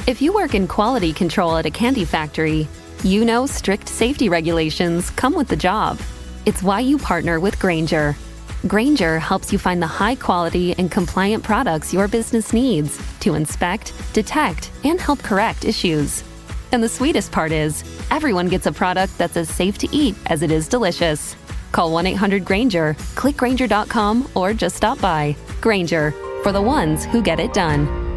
If you work in quality control at a candy factory, you know strict safety regulations come with the job. It's why you partner with Grainger. Grainger helps you find the high-quality and compliant products your business needs to inspect, detect, and help correct issues. And the sweetest part is, everyone gets a product that's as safe to eat as it is delicious. Call 1-800-GRAINGER, click Grainger.com, or just stop by. Grainger, for the ones who get it done.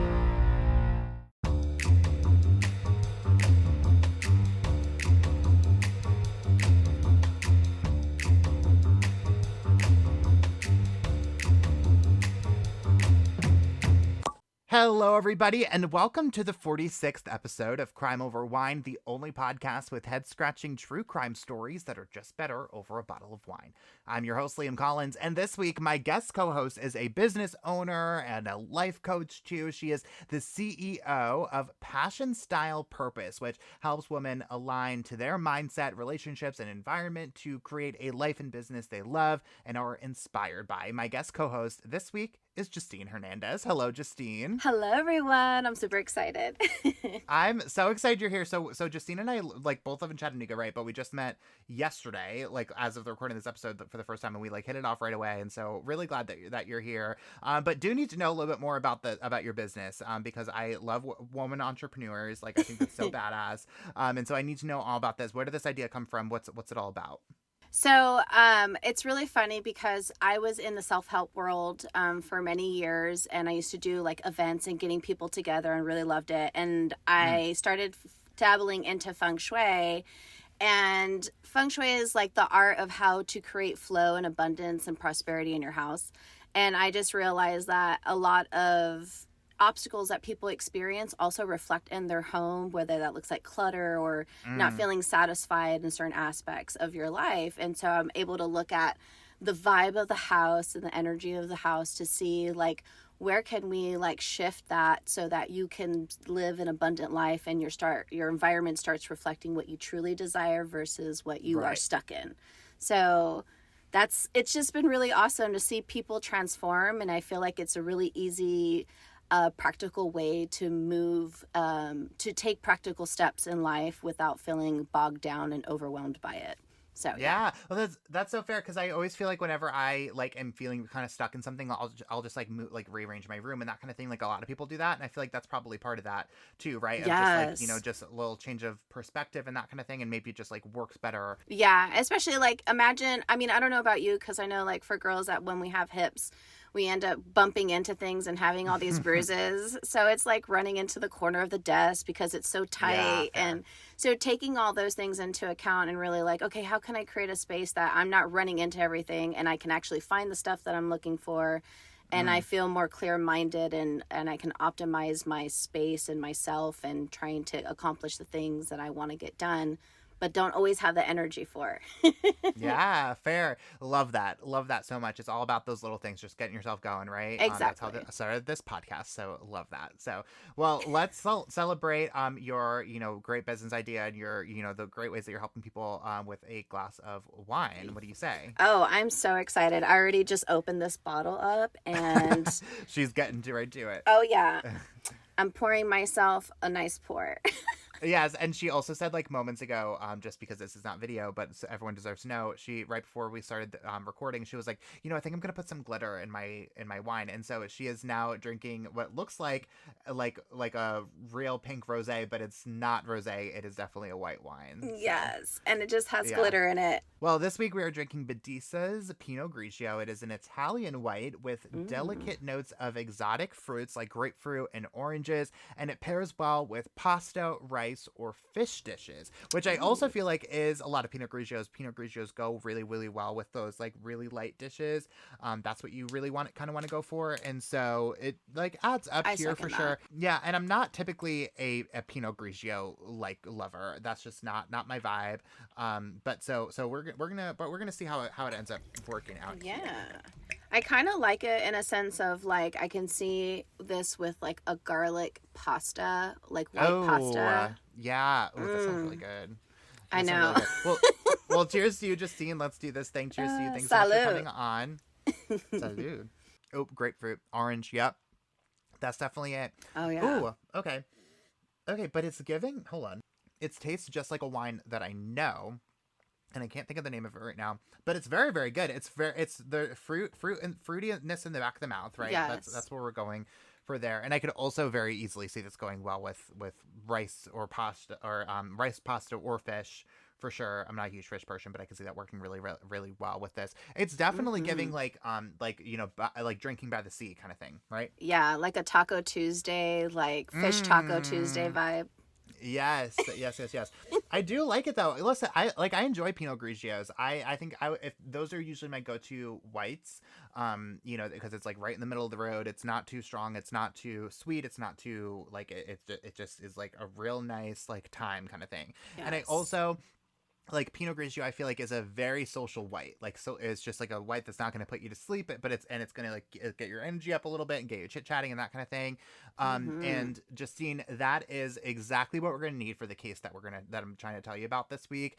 Hello, everybody, and welcome to the 46th episode of Crime Over Wine, the only podcast with head-scratching true crime stories that are just better over a bottle of wine. I'm your host, Liam Collins, and this week my guest co-host is a business owner and a life coach, too. She is the CEO of Passion Style Purpose, which helps women align to their mindset, relationships, and environment to create a life and business they love and are inspired by. My guest co-host this week is Justine Hernandez. Hello, Justine. Hello, everyone. I'm super excited. I'm so excited you're here. So Justine and I, both live in Chattanooga, right? But we just met yesterday, as of the recording of this episode for the first time, and we hit it off right away. And so really glad that you're here. But do need to know a little bit more about your business, because I love woman entrepreneurs. I think that's so badass. And so I need to know all about this. Where did this idea come from? What's it all about? So it's really funny because I was in the self-help world for many years, and I used to do events and getting people together and really loved it. And I started dabbling into feng shui, and feng shui is the art of how to create flow and abundance and prosperity in your house. And I just realized that a lot of obstacles that people experience also reflect in their home, whether that looks like clutter or not feeling satisfied in certain aspects of your life. And so I'm able to look at the vibe of the house and the energy of the house to see where can we shift that so that you can live an abundant life and your environment starts reflecting what you truly desire versus what you are stuck in. So it's just been really awesome to see people transform, and I feel like it's a really easy practical way to move, to take practical steps in life without feeling bogged down and overwhelmed by it. So yeah, well, that's so fair, because I always feel whenever I am feeling kind of stuck in something, I'll just rearrange my room and that kind of thing. A lot of people do that, and I feel that's probably part of that too, right? Yes. Of just just a little change of perspective and that kind of thing, and maybe it just works better. Yeah, especially imagine. I mean, I don't know about you, because I know for girls that when we have hips, we end up bumping into things and having all these bruises. So it's running into the corner of the desk because it's so tight. Yeah, and so taking all those things into account and really okay, how can I create a space that I'm not running into everything and I can actually find the stuff that I'm looking for, and I feel more clear-minded and I can optimize my space and myself and trying to accomplish the things that I want to get done, but don't always have the energy for. Yeah, fair. Love that so much. It's all about those little things, just getting yourself going, right? Exactly. That's how I started this podcast, so love that. So, well, let's celebrate your great business idea and your the great ways that you're helping people with a glass of wine. What do you say? Oh, I'm so excited. I already just opened this bottle up and she's getting right to it. Oh yeah. I'm pouring myself a nice pour. Yes, and she also said moments ago, just because this is not video, but everyone deserves to know, she right before we started recording, she was like, I think I'm gonna put some glitter in my wine, and so she is now drinking what looks like a real pink rosé, but it's not rosé. It is definitely a white wine. So. Yes, and it just has glitter in it. Well, this week we are drinking Badissa's Pinot Grigio. It is an Italian white with delicate notes of exotic fruits like grapefruit and oranges, and it pairs well with pasta, rice, or fish dishes, which I also feel is a lot of Pinot Grigios. Pinot Grigios go really, really well with those really light dishes. That's what you really want to go for, and so it adds up here for sure. Yeah, and I'm not typically a Pinot Grigio lover. That's just not my vibe. But so we're gonna see how it ends up working out. Yeah. Here. I kind of like it in a sense of I can see this with a garlic pasta, white pasta. Yeah. Oh, that sounds really good. I know. Really good. Well, cheers to you, Justine. Let's do this thing. Cheers to you. Thanks so much for coming on. Salud. Oh, grapefruit, orange. Yep. That's definitely it. Oh, yeah. Ooh, okay. Okay, but it's giving. Hold on. It tastes just like a wine that I know, and I can't think of the name of it right now. But it's very, very good. It's the fruit and fruitiness in the back of the mouth, right? Yes. That's where we're going for there. And I could also very easily see this going well with rice or pasta or rice, pasta, or fish. For sure, I'm not a huge fish person, but I can see that working really, really, really well with this. It's definitely giving Mm-hmm. like drinking by the sea kind of thing, right? Yeah, like a Taco Tuesday, like fish Taco Tuesday Mm. vibe. Yes, yes, yes, yes. I do like it though. Listen, I enjoy Pinot Grigios. I think if those are usually my go-to whites. Because it's like right in the middle of the road. It's not too strong. It's not too sweet. It's not too like it just is like a real nice like time kind of thing. And I Yes. also like Pinot Grigio, I feel like is a very social white. Like, so it's just like a white that's not going to put you to sleep, but it's going to like get your energy up a little bit and get you chit chatting and that kind of thing. Mm-hmm. And Justine, that is exactly what we're going to need for the case that I'm trying to tell you about this week.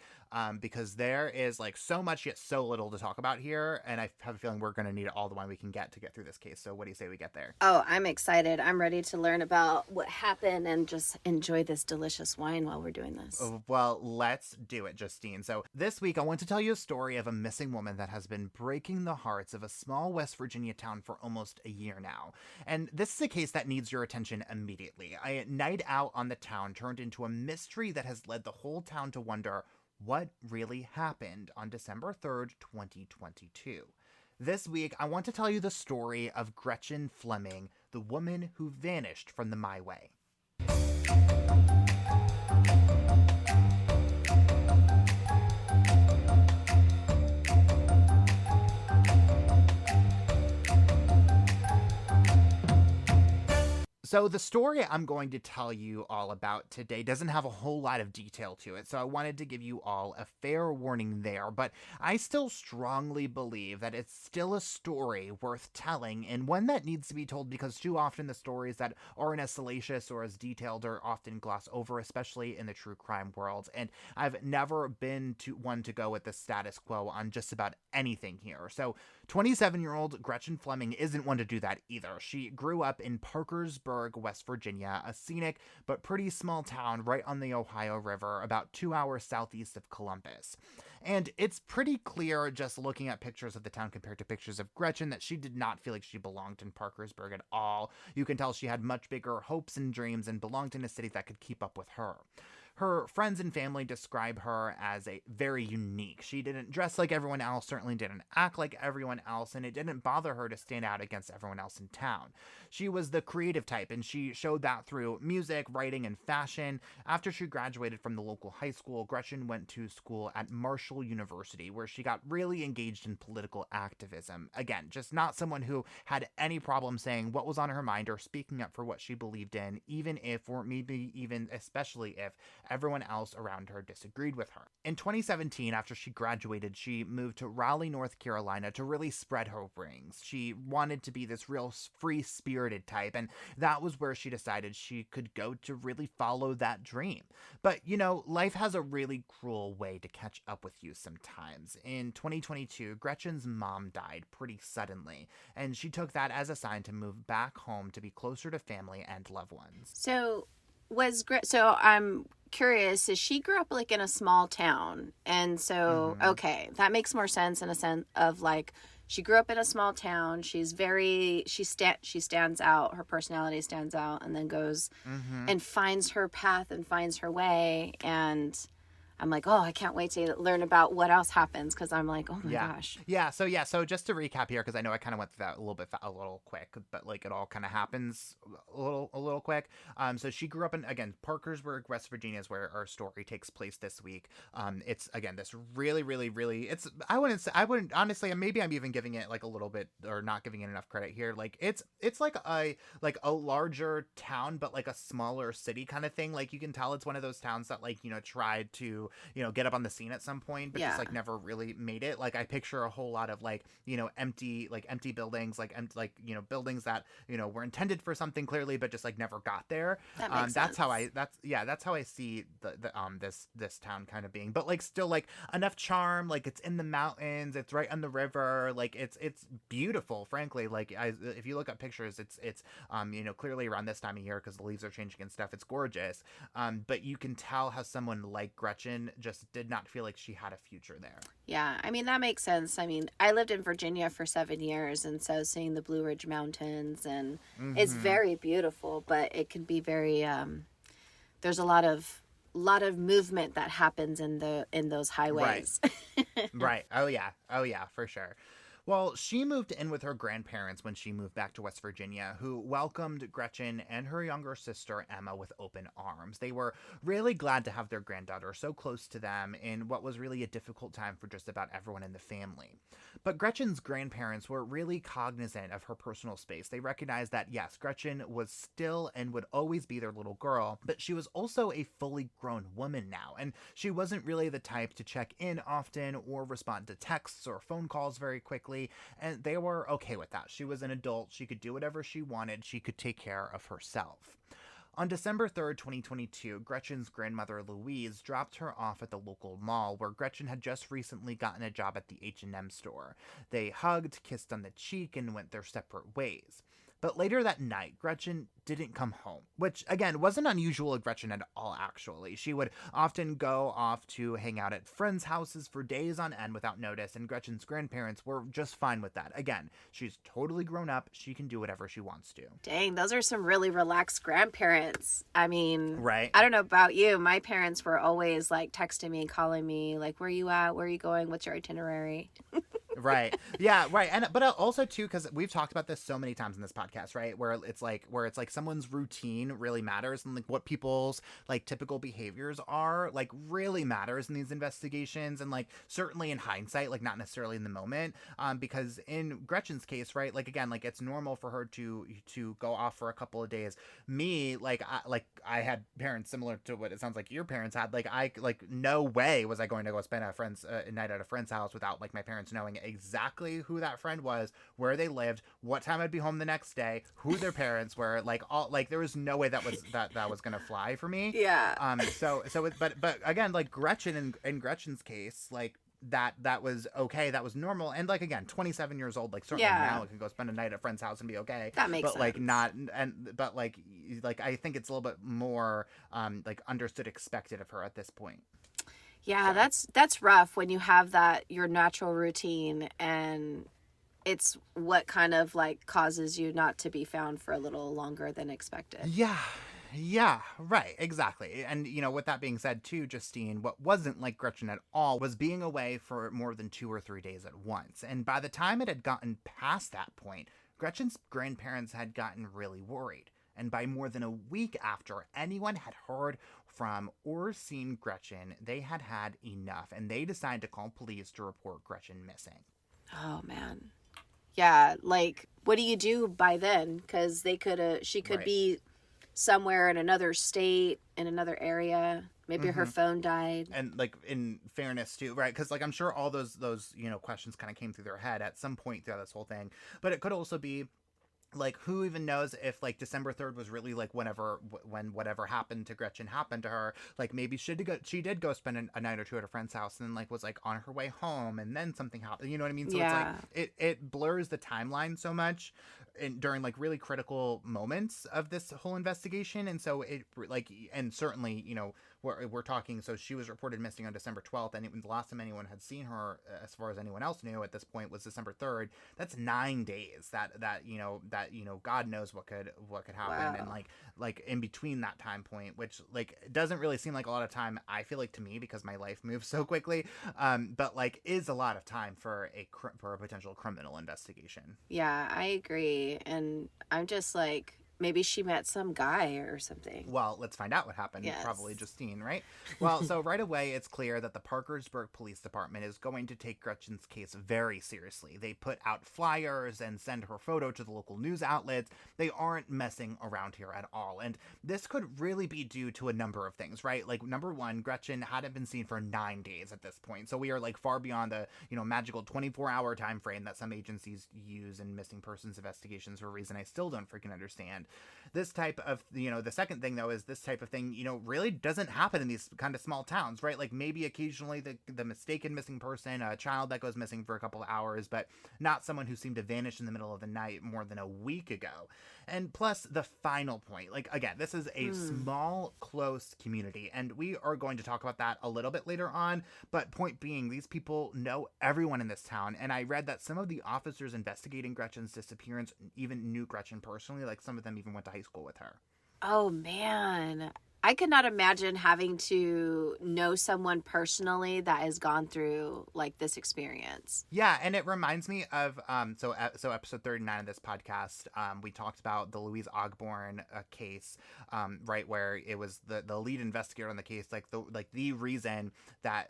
Because there is like so much yet so little to talk about here, and I have a feeling we're going to need all the wine we can get to get through this case. So, what do you say we get there? Oh, I'm excited. I'm ready to learn about what happened and just enjoy this delicious wine while we're doing this. Well, let's do it, Justine. So, this week I want to tell you a story of a missing woman that has been breaking the hearts of a small West Virginia town for almost a year now. And this is a case that needs your attention immediately. A night out on the town turned into a mystery that has led the whole town to wonder what really happened on December 3rd, 2022. This week, I want to tell you the story of Gretchen Fleming, the woman who vanished from the My Way. So, the story I'm going to tell you all about today doesn't have a whole lot of detail to it, so I wanted to give you all a fair warning there, but I still strongly believe that it's still a story worth telling and one that needs to be told because too often the stories that aren't as salacious or as detailed are often glossed over, especially in the true crime world. And I've never been to one to go with the status quo on just about anything here. So, 27-year-old Gretchen Fleming isn't one to do that either. She grew up in Parkersburg, West Virginia, a scenic but pretty small town right on the Ohio River, about 2 hours southeast of Columbus. And it's pretty clear just looking at pictures of the town compared to pictures of Gretchen that she did not feel like she belonged in Parkersburg at all. You can tell she had much bigger hopes and dreams and belonged in a city that could keep up with her. Her friends and family describe her as a very unique. She didn't dress like everyone else, certainly didn't act like everyone else, and it didn't bother her to stand out against everyone else in town. She was the creative type, and she showed that through music, writing, and fashion. After she graduated from the local high school, Gretchen went to school at Marshall University, where she got really engaged in political activism. Again, just not someone who had any problem saying what was on her mind or speaking up for what she believed in, even if, or maybe even especially if, everyone else around her disagreed with her. In 2017, after she graduated, she moved to Raleigh, North Carolina to really spread her wings. She wanted to be this real free-spirited type, and that was where she decided she could go to really follow that dream. But, life has a really cruel way to catch up with you sometimes. In 2022, Gretchen's mom died pretty suddenly, and she took that as a sign to move back home to be closer to family and loved ones. So I'm curious, is she grew up like in a small town, and so Mm-hmm. okay, that makes more sense in a sense of like she grew up in a small town. She stands out. Her personality stands out, and then goes Mm-hmm. and finds her path and finds her way. And I'm like, oh, I can't wait to learn about what else happens because I'm like, oh my Yeah. gosh. So just to recap here, because I know I kind of went through that a little quick, but like it all kind of happens a little quick. So she grew up in, again, Parkersburg, West Virginia is where our story takes place this week. It's again this really, really, really. I wouldn't honestly. Maybe I'm even giving it like a little bit or not giving it enough credit here. Like it's like a larger town, but like a smaller city kind of thing. Like you can tell it's one of those towns that like tried to get up on the scene at some point, but Yeah. just like never really made it. Like I picture a whole lot of like, empty buildings, buildings that, were intended for something clearly, but just like never got there. That makes That's sense. that's how I see this town kind of being, but like still like enough charm. Like it's in the mountains, it's right on the river. Like it's beautiful, frankly. Like if you look at pictures, it's clearly around this time of year because the leaves are changing and stuff. It's gorgeous. But you can tell how someone like Gretchen just did not feel like she had a future there. Yeah, I mean, that makes sense. I mean, I lived in Virginia for 7 years, and so seeing the Blue Ridge Mountains, and it's very beautiful, but it can be very, there's a lot of movement that happens in those highways. Right. Oh yeah, for sure. Well, she moved in with her grandparents when she moved back to West Virginia, who welcomed Gretchen and her younger sister Emma with open arms. They were really glad to have their granddaughter so close to them in what was really a difficult time for just about everyone in the family. But Gretchen's grandparents were really cognizant of her personal space. They recognized that, yes, Gretchen was still and would always be their little girl, but she was also a fully grown woman now, and she wasn't really the type to check in often or respond to texts or phone calls very quickly. And they were okay with that. She was an adult. She could do whatever she wanted. She could take care of herself. On December 3rd, 2022, Gretchen's grandmother Louise dropped her off at the local mall where Gretchen had just recently gotten a job at the H&M store. They hugged, kissed on the cheek, and went their separate ways. But later that night, Gretchen didn't come home, which, again, wasn't unusual of Gretchen at all, actually. She would often go off to hang out at friends' houses for days on end without notice, and Gretchen's grandparents were just fine with that. Again, she's totally grown up. She can do whatever she wants to. Dang, those are some really relaxed grandparents. I mean, right. I don't know about you. My parents were always like texting me and calling me, like, where are you at? Where are you going? What's your itinerary? Right. Yeah. Right. And but also too, because we've talked about this so many times in this podcast, right? Where it's like someone's routine really matters, and like what people's like typical behaviors are like really matters in these investigations, and like certainly in hindsight, like not necessarily in the moment. Because in Gretchen's case, right, like again, like it's normal for her to go off for a couple of days. Me, I had parents similar to what it sounds like your parents had. Like no way was I going to go spend a night at a friend's house without like my parents knowing exactly who that friend was, where they lived, what time I'd be home the next day, who their parents were, like all like there was no way that was gonna fly for me. Yeah. But again, like Gretchen in Gretchen's case, like that was okay, that was normal, and like again, 27 years old, like certainly now I can go spend a night at a friend's house and be okay. That makes but sense. like not and but like I think it's a little bit more like understood, expected of her at this point. Yeah, that's rough when you have that your natural routine, and it's what kind of like causes you not to be found for a little longer than expected. Yeah, right, exactly. And, with that being said, too, Justine, what wasn't like Gretchen at all was being away for more than 2 or 3 days at once. And by the time it had gotten past that point, Gretchen's grandparents had gotten really worried. And by more than a week after anyone had heard from or seen Gretchen, they had had enough, and they decided to call police to report Gretchen missing. Oh, man. Yeah, like, what do you do by then? Because she could be somewhere in another state, in another area. Maybe her phone died. And like in fairness too, right? Because like I'm sure all those questions kind of came through their head at some point throughout this whole thing. But it could also be like, who even knows if like December 3rd was really like when whatever happened to Gretchen happened to her. Like maybe she did go spend a night or two at a friend's house, and then like was like on her way home, and then something happened. You know what I mean? So it's like it blurs the timeline so much during like really critical moments of this whole investigation. And so it like, and certainly we're talking, so she was reported missing on December 12th, and the last time anyone had seen her, as far as anyone else knew at this point, was December 3rd. That's 9 days. That God knows what could happen. Wow. And like in between that time point, which like doesn't really seem like a lot of time, I feel like, to me, because my life moves so quickly, but like is a lot of time for a potential criminal investigation. Yeah, I agree. And I'm just like, Maybe she met some guy or something. Well, let's find out what happened. Yes. Probably Justine, right? Well, so right away, it's clear that the Parkersburg Police Department is going to take Gretchen's case very seriously. They put out flyers and send her photo to the local news outlets. They aren't messing around here at all. And this could really be due to a number of things, right? Like, number one, Gretchen hadn't been seen for 9 days at this point. So we are like far beyond the, magical 24-hour time frame that some agencies use in missing persons investigations for a reason I still don't freaking understand. This type of, the second thing, though, is this type of thing, really doesn't happen in these kind of small towns, right? Like, maybe occasionally the mistaken missing person, a child that goes missing for a couple of hours, but not someone who seemed to vanish in the middle of the night more than a week ago. And plus, the final point, like, again, this is a small, close community, and we are going to talk about that a little bit later on, but point being, these people know everyone in this town, and I read that some of the officers investigating Gretchen's disappearance even knew Gretchen personally, like, some of them even went to high school with her. Oh, man. I could not imagine having to know someone personally that has gone through like this experience. Yeah, and it reminds me of so episode 39 of this podcast, we talked about the Louise Ogborn case, right, where it was the lead investigator on the case, the reason that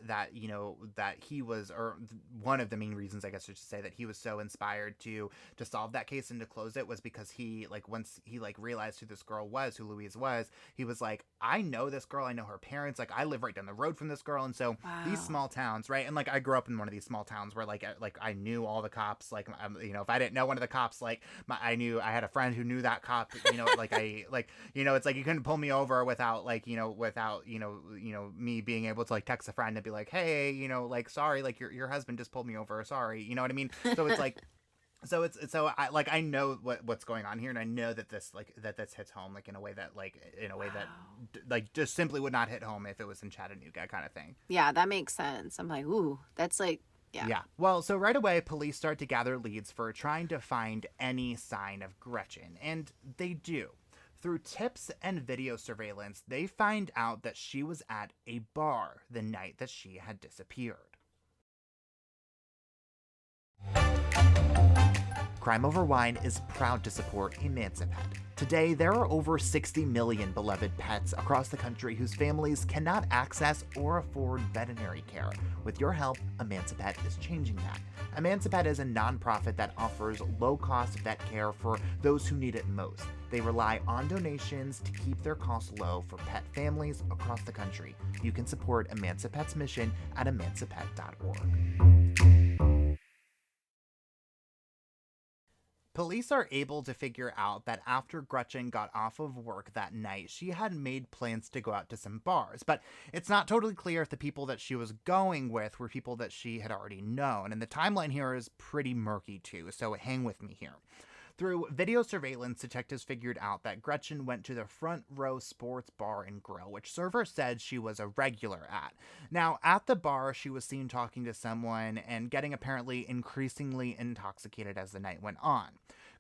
he was, or one of the main reasons, I guess I should say, that he was so inspired to solve that case and to close it was because he, like, once he like realized who this girl was, who Louise was, he was like, I know this girl, I know her parents, like, I live right down the road from this girl. And so these small towns, right, and like I grew up in one of these small towns where like I knew all the cops, like, if I didn't know one of the cops, like, I knew I had a friend who knew that cop, like I like, it's like you couldn't pull me over without like, without me being able to like text a friend and be like, hey, like, sorry, like your husband just pulled me over, sorry, you know what I mean? So it's like I know what's going on here, and I know that this hits home like in a way that that just simply would not hit home if it was in Chattanooga, kind of thing. Yeah, that makes sense. I'm like, ooh, that's like, yeah. Yeah. Well, so right away, police start to gather leads for trying to find any sign of Gretchen, and they do. Through tips and video surveillance, they find out that she was at a bar the night that she had disappeared. Crime Over Wine is proud to support Emancipet. Today, there are over 60 million beloved pets across the country whose families cannot access or afford veterinary care. With your help, Emancipet is changing that. Emancipet is a nonprofit that offers low-cost vet care for those who need it most. They rely on donations to keep their costs low for pet families across the country. You can support Emancipet's mission at emancipet.org. Police are able to figure out that after Gretchen got off of work that night, she had made plans to go out to some bars, but it's not totally clear if the people that she was going with were people that she had already known, and the timeline here is pretty murky too, so hang with me here. Through video surveillance, detectives figured out that Gretchen went to the Front Row Sports Bar and Grill, which server said she was a regular at. Now, at the bar, she was seen talking to someone and getting apparently increasingly intoxicated as the night went on.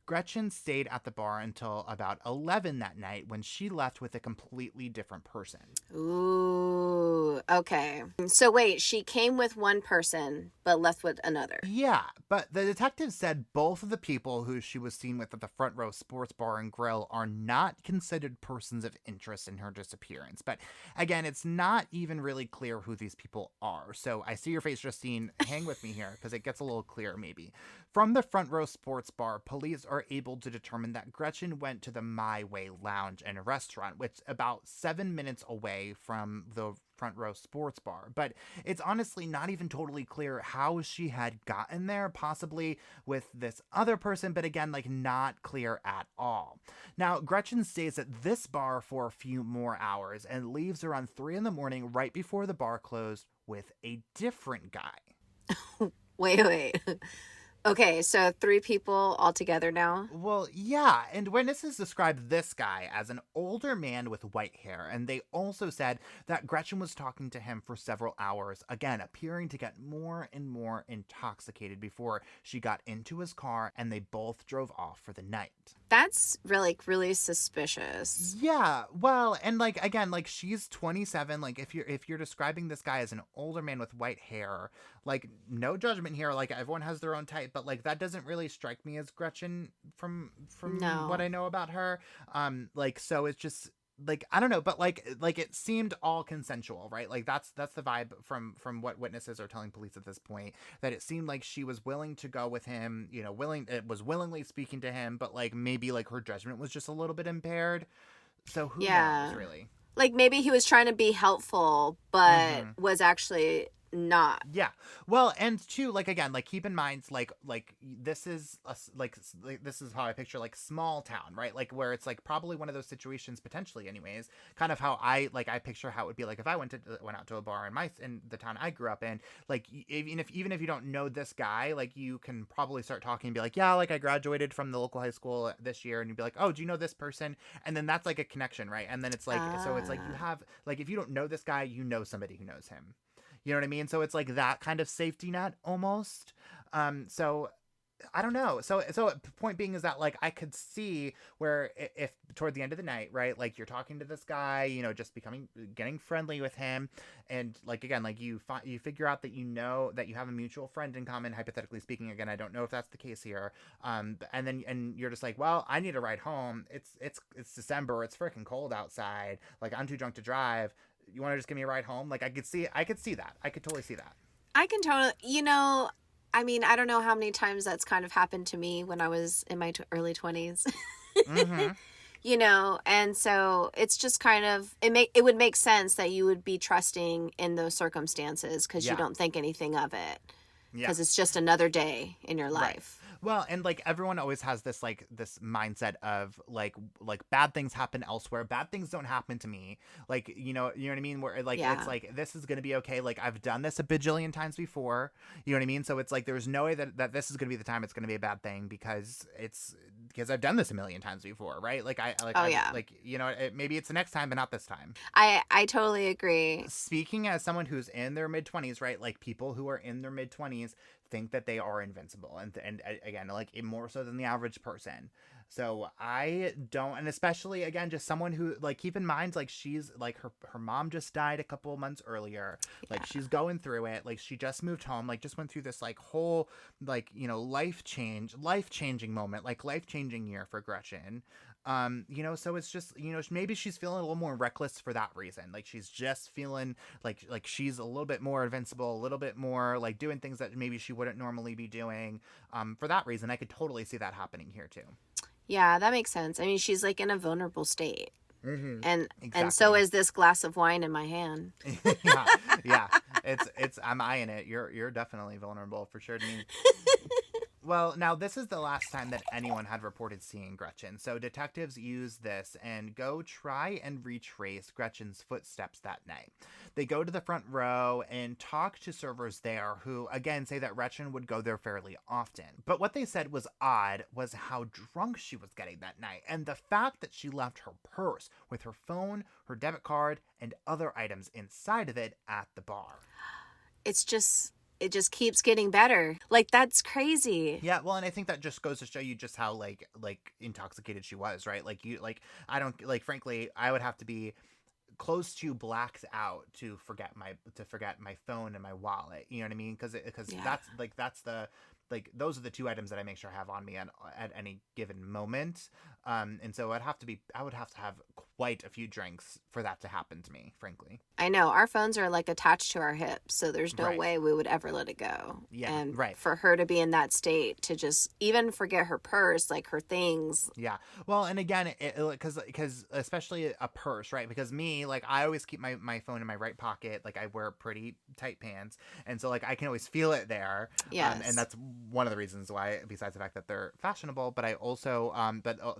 Gretchen stayed at the bar until about 11 that night when she left with a completely different person. Ooh, okay. So wait, she came with one person but left with another. Yeah, but the detective said both of the people who she was seen with at the Front Row Sports Bar and Grill are not considered persons of interest in her disappearance. But again, it's not even really clear who these people are. So I see your face, Justine. Hang with me here because it gets a little clearer maybe. From the Front Row Sports Bar, police are able to determine that Gretchen went to the My Way Lounge and Restaurant, which is about 7 minutes away from the Front Row Sports Bar. But it's honestly not even totally clear how she had gotten there, possibly with this other person, but again, like, not clear at all. Now, Gretchen stays at this bar for a few more hours and leaves around 3 a.m. right before the bar closed with a different guy. Wait. Okay, so 3 people all together now? Well, yeah, and witnesses described this guy as an older man with white hair, and they also said that Gretchen was talking to him for several hours, again, appearing to get more and more intoxicated before she got into his car, and they both drove off for the night. That's really suspicious. Yeah, well, and like, again, like, she's 27, like, if you're describing this guy as an older man with white hair, like, no judgment here, like, everyone has their own type, But like that doesn't really strike me as Gretchen from No. what I know about her. Like so it's just like I don't know, but like it seemed all consensual, right? Like that's the vibe from what witnesses are telling police at this point, that it seemed like she was willing to go with him, you know, willingly speaking to him, but like maybe like her judgment was just a little bit impaired. So who knows, really? Like maybe he was trying to be helpful, but was actually not. Yeah. Well, and too, like again, like keep in mind, like this is this is how I picture like small town, right? Like where it's like probably one of those situations potentially, anyways. Kind of how I picture how it would be like if I went out to a bar in the town I grew up in. Like even if you don't know this guy, like you can probably start talking and be like, yeah, like I graduated from the local high school this year, and you'd be like, oh, do you know this person? And then that's like a connection, right? And then it's like so it's like you have like if you don't know this guy, you know somebody who knows him. You know what I mean? So it's like that kind of safety net almost. So I don't know. So point being is that like I could see where if toward the end of the night, right, like you're talking to this guy, you know, just getting friendly with him, and like again, like you figure out that you know that you have a mutual friend in common, hypothetically speaking. Again, I don't know if that's the case here. And you're just like, well, I need a ride home. It's December. It's freaking cold outside. Like I'm too drunk to drive. You want to just give me a ride home? Like I could see that. I could totally see that. I can totally, I mean, I don't know how many times that's kind of happened to me when I was in my early 20s. And so it's just kind of, it would make sense that you would be trusting in those circumstances because you don't think anything of it. Because it's just another day in your life. Right. Well, and like everyone always has this like this mindset of like bad things happen elsewhere. Bad things don't happen to me. Like, you know what I mean? Where like it's like this is gonna be okay. Like I've done this a bajillion times before. You know what I mean? So it's like there's no way that this is gonna be the time it's gonna be a bad thing because I've done this a million times before, right? Like maybe it's the next time, but not this time. I totally agree. Speaking as someone who's in their mid-20s, right? Like people who are in their mid-20s think that they are invincible, and again, like more so than the average person. So I don't, and especially again, just someone who like keep in mind, like she's like her mom just died a couple of months earlier. Like she's going through it. Like she just moved home. Like just went through this like whole like life-changing moment, like life-changing year for Gretchen. So it's just, maybe she's feeling a little more reckless for that reason. Like she's just feeling like she's a little bit more invincible, a little bit more like doing things that maybe she wouldn't normally be doing. For that reason, I could totally see that happening here too. Yeah, that makes sense. I mean, she's like in a vulnerable state. And exactly. So is this glass of wine in my hand. yeah. It's I'm eyeing it. You're definitely vulnerable for sure to me. Well, now this is the last time that anyone had reported seeing Gretchen, so detectives use this and go try and retrace Gretchen's footsteps that night. They go to the front row and talk to servers there who, again, say that Gretchen would go there fairly often. But what they said was odd was how drunk she was getting that night, and the fact that she left her purse with her phone, her debit card, and other items inside of it at the bar. It just keeps getting better. Like, that's crazy. Yeah, well, and I think that just goes to show you just how like intoxicated she was, right? I don't frankly, I would have to be close to blacked out to forget my phone and my wallet. You know what I mean? Because that's the those are the two items that I make sure I have on me at any given moment. And so I would have to have quite a few drinks for that to happen to me, frankly. I know. Our phones are like attached to our hips, so there's no way we would ever let it go. Yeah, and right. For her to be in that state, to just even forget her purse, like her things. Yeah. Well, and again, because especially a purse, right? Because me, like, I always keep my phone in my right pocket. Like, I wear pretty tight pants, and so like I can always feel it there. Yes. And that's one of the reasons why, besides the fact that they're fashionable, but I also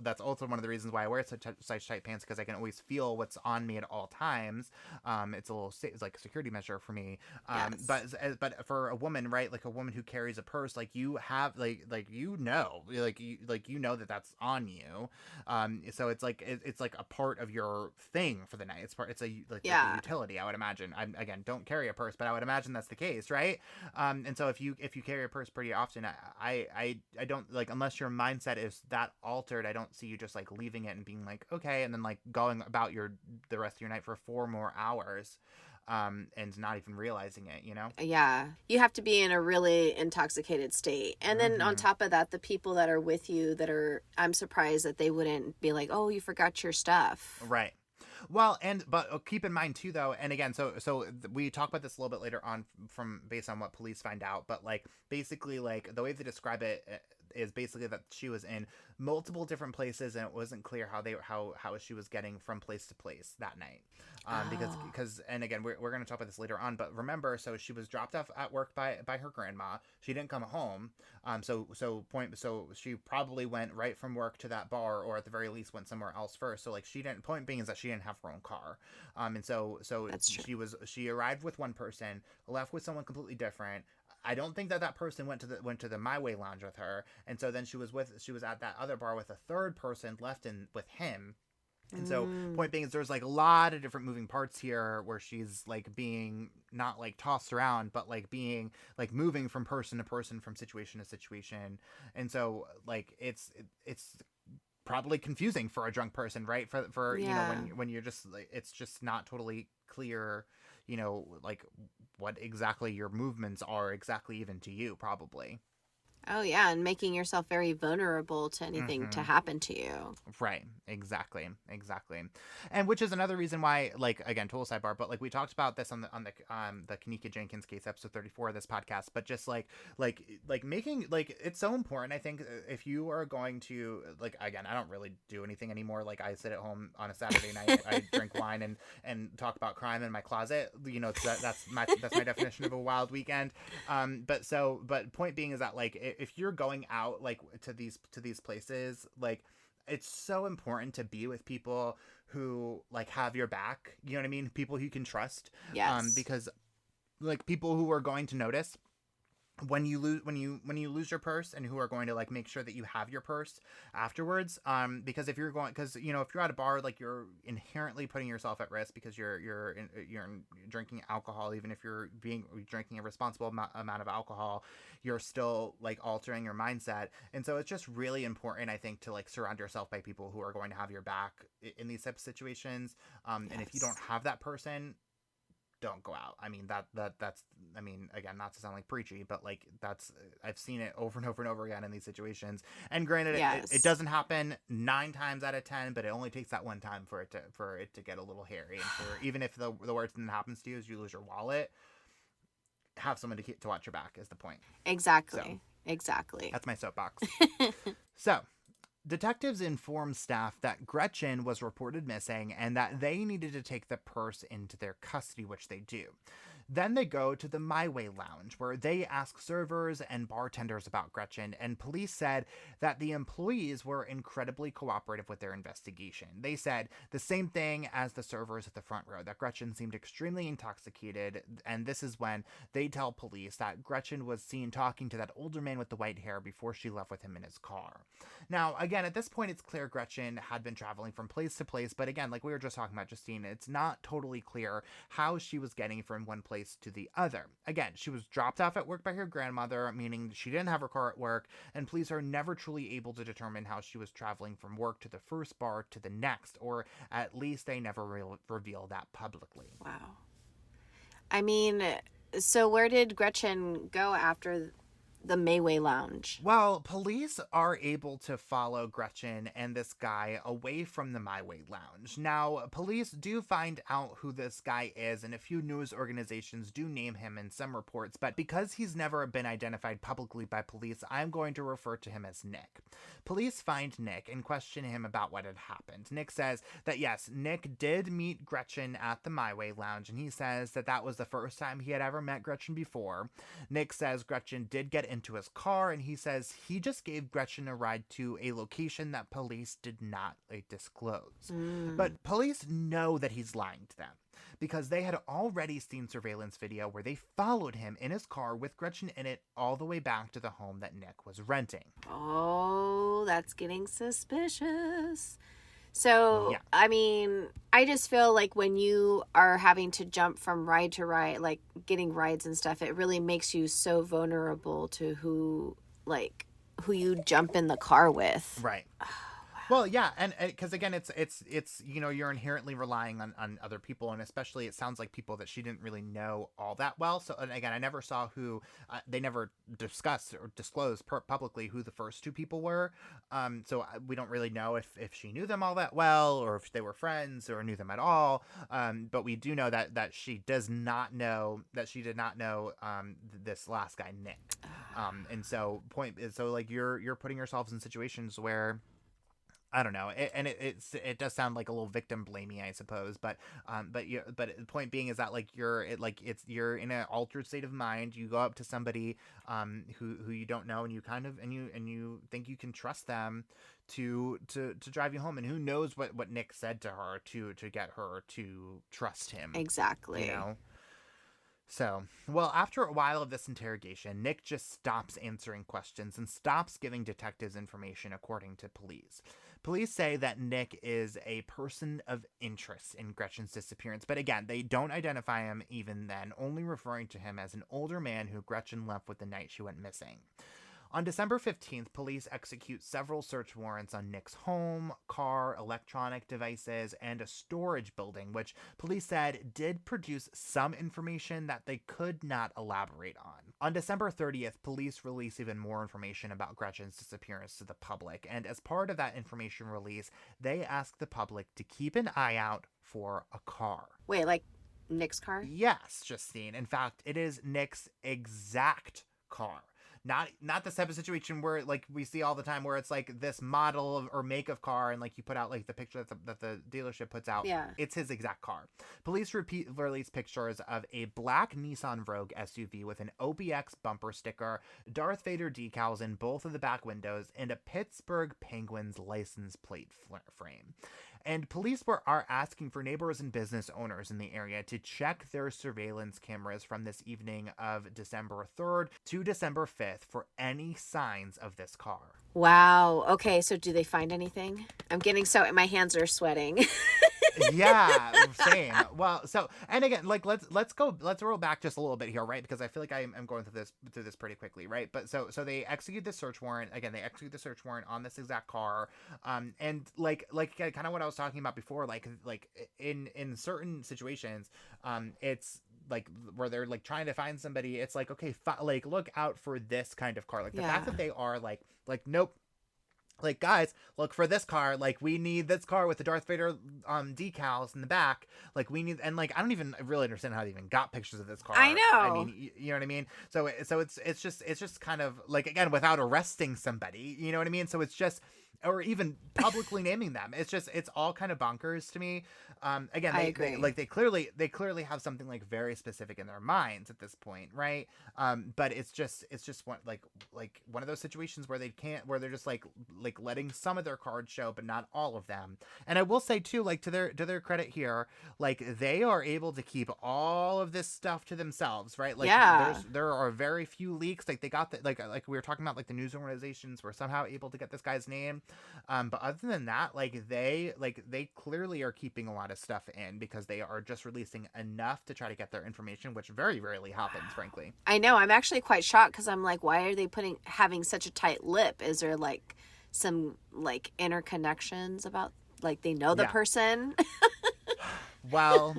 that's also one of the reasons why I wear such tight pants, because I can always feel what's on me at all times. It's it's like a security measure for me. Yes. But for a woman, right, like a woman who carries a purse, like you have like you know that's on you. So it's like a part of your thing for the night. It's a utility, I would imagine. I again don't carry a purse, but I would imagine that's the case, right? And so if you carry a purse pretty often, I don't, like, unless your mindset is that altered, I don't see see you just like leaving it and being like, okay, and then like going about the rest of your night for 4 more hours, and not even realizing it, you know? Yeah. You have to be in a really intoxicated state. And then on top of that, the people that are with you I'm surprised that they wouldn't be like, oh, you forgot your stuff. Right. Well, but keep in mind too, though, and again, so we talk about this a little bit later on from based on what police find out, but like basically, like the way they describe it is basically that she was in multiple different places and it wasn't clear how she was getting from place to place that night, because and again we're going to talk about this later on, but remember, so she was dropped off at work by her grandma. She didn't come home, so she probably went right from work to that bar, or at the very least went somewhere else first. So like point being is that she didn't have her own car, and so she arrived with one person, left with someone completely different. I don't think that person went to the My Way lounge with her, and so then she was at that other bar with a third person left in with him. And so point being is there's like a lot of different moving parts here where she's like being not like tossed around, but like being like moving from person to person, from situation to situation. And so like it's probably confusing for a drunk person, right? For you know, when you're just like, it's just not totally clear, you know, like what exactly your movements are exactly even to you, probably. Oh, yeah, and making yourself very vulnerable to anything to happen to you. Right, exactly. And which is another reason why, like, again, total sidebar, but like we talked about this on the Kanika Jenkins case, episode 34 of this podcast, but just like making, like, it's so important, I think, if you are going to, like, again, I don't really do anything anymore. Like, I sit at home on a Saturday night, I drink wine and talk about crime in my closet, you know, that's my definition of a wild weekend. But point being is that, like, if you're going out like to these places, like it's so important to be with people who like have your back, you know what I mean? People who you can trust. Yes. Because like people who are going to notice when you lose your purse, and who are going to like make sure that you have your purse afterwards, because if you're you know, if you're at a bar, like you're inherently putting yourself at risk because you're drinking alcohol. Even if you're drinking a responsible amount of alcohol, you're still like altering your mindset. And so it's just really important, I think, to like surround yourself by people who are going to have your back in these types of situations. And if you don't have that person, don't go out. I mean, that's, I mean, again, not to sound like preachy, but like I've seen it over and over and over again in these situations. And granted, it doesn't happen 9 times out of 10, but it only takes that one time for it to get a little hairy. And for, even if the worst thing that happens to you is you lose your wallet, have someone to watch your back is the point. Exactly. Exactly. That's my soapbox. So, detectives informed staff that Gretchen was reported missing and that they needed to take the purse into their custody, which they do. Then they go to the My Way lounge, where they ask servers and bartenders about Gretchen, and police said that the employees were incredibly cooperative with their investigation. They said the same thing as the servers at the front row, that Gretchen seemed extremely intoxicated, and this is when they tell police that Gretchen was seen talking to that older man with the white hair before she left with him in his car. Now, again, at this point, it's clear Gretchen had been traveling from place to place, but again, like we were just talking about, Justine, it's not totally clear how she was getting from one place to the other. Again, she was dropped off at work by her grandmother, meaning she didn't have her car at work, and police are never truly able to determine how she was traveling from work to the first bar to the next, or at least they never reveal that publicly. Wow. I mean, so where did Gretchen go after the My Way lounge? Well, police are able to follow Gretchen and this guy away from the My Way lounge. Now, police do find out who this guy is, and a few news organizations do name him in some reports, but because he's never been identified publicly by police, I'm going to refer to him as Nick. Police find Nick and question him about what had happened. Nick says that yes, Nick did meet Gretchen at the My Way lounge, and he says that was the first time he had ever met Gretchen before. Nick says Gretchen did get into his car, and he says he just gave Gretchen a ride to a location that police did not disclose. But police know that he's lying to them, because they had already seen surveillance video where they followed him in his car with Gretchen in it all the way back to the home that Nick was renting. Oh, that's getting suspicious. So, yeah. I mean, I just feel like when you are having to jump from ride to ride, like getting rides and stuff, it really makes you so vulnerable to who you jump in the car with. Right. Oh, wow. Well, yeah, and because again, it's you're inherently relying on other people, and especially it sounds like people that she didn't really know all that well. So, and again, I never saw who they never discussed or disclosed publicly who the first two people were. We don't really know if she knew them all that well, or if they were friends or knew them at all. But we do know that she does not know that she did not know this last guy Nick. And so point is, so like you're putting yourselves in situations where I don't know, it does sound like a little victim blamey, I suppose, but the point being is that like you're in an altered state of mind. You go up to somebody who you don't know, and you kind of and you think you can trust them to drive you home, and who knows what Nick said to her to get her to trust him. Exactly. You know. So, well, after a while of this interrogation, Nick just stops answering questions and stops giving detectives information, according to police. Police say that Nick is a person of interest in Gretchen's disappearance, but again, they don't identify him even then, only referring to him as an older man who Gretchen left with the night she went missing. On December 15th, police execute several search warrants on Nick's home, car, electronic devices, and a storage building, which police said did produce some information that they could not elaborate on. On December 30th, police release even more information about Gretchen's disappearance to the public, and as part of that information release, they ask the public to keep an eye out for a car. Wait, like Nick's car? Yes, Justine. In fact, it is Nick's exact car. Not this type of situation where like we see all the time where it's like this model or make of car and like you put out like the picture that the dealership puts out. Yeah. It's his exact car. Police release pictures of a black Nissan Rogue SUV with an OBX bumper sticker, Darth Vader decals in both of the back windows, and a Pittsburgh Penguins license plate frame. And police are asking for neighbors and business owners in the area to check their surveillance cameras from this evening of December 3rd to December 5th for any signs of this car. Wow. Okay, so do they find anything? I'm getting my hands are sweating. Yeah, same. Well, so, and again, like let's roll back just a little bit here, right? Because I feel like I'm going through this pretty quickly, right? But so they execute the search warrant. Again, they execute the search warrant on this exact car. And like kind of what I was talking about before, like in certain situations, it's like where they're like trying to find somebody. It's like, okay, like look out for this kind of car. Like the fact that they are like nope. Like, guys, look for this car. Like, we need this car with the Darth Vader decals in the back. Like, we need, and like, I don't even really understand how they even got pictures of this car. I know. I mean, you know what I mean? So it's just kind of like, again, without arresting somebody, you know what I mean? So it's just, or even publicly naming them. It's all kind of bonkers to me. Again, I agree. They clearly have something like very specific in their minds at this point, right? But it's just one like one of those situations where they're just like letting some of their cards show, but not all of them. And I will say too, like to their credit here, like they are able to keep all of this stuff to themselves, right? Like there are very few leaks. Like they got the like we were talking about, like the news organizations were somehow able to get this guy's name. But other than that, like they clearly are keeping a lot of stuff in because they are just releasing enough to try to get their information, which very rarely happens, frankly. I know. I'm actually quite shocked because I'm like, why are they having such a tight lip? Is there like some like interconnections about like they know the person? Well,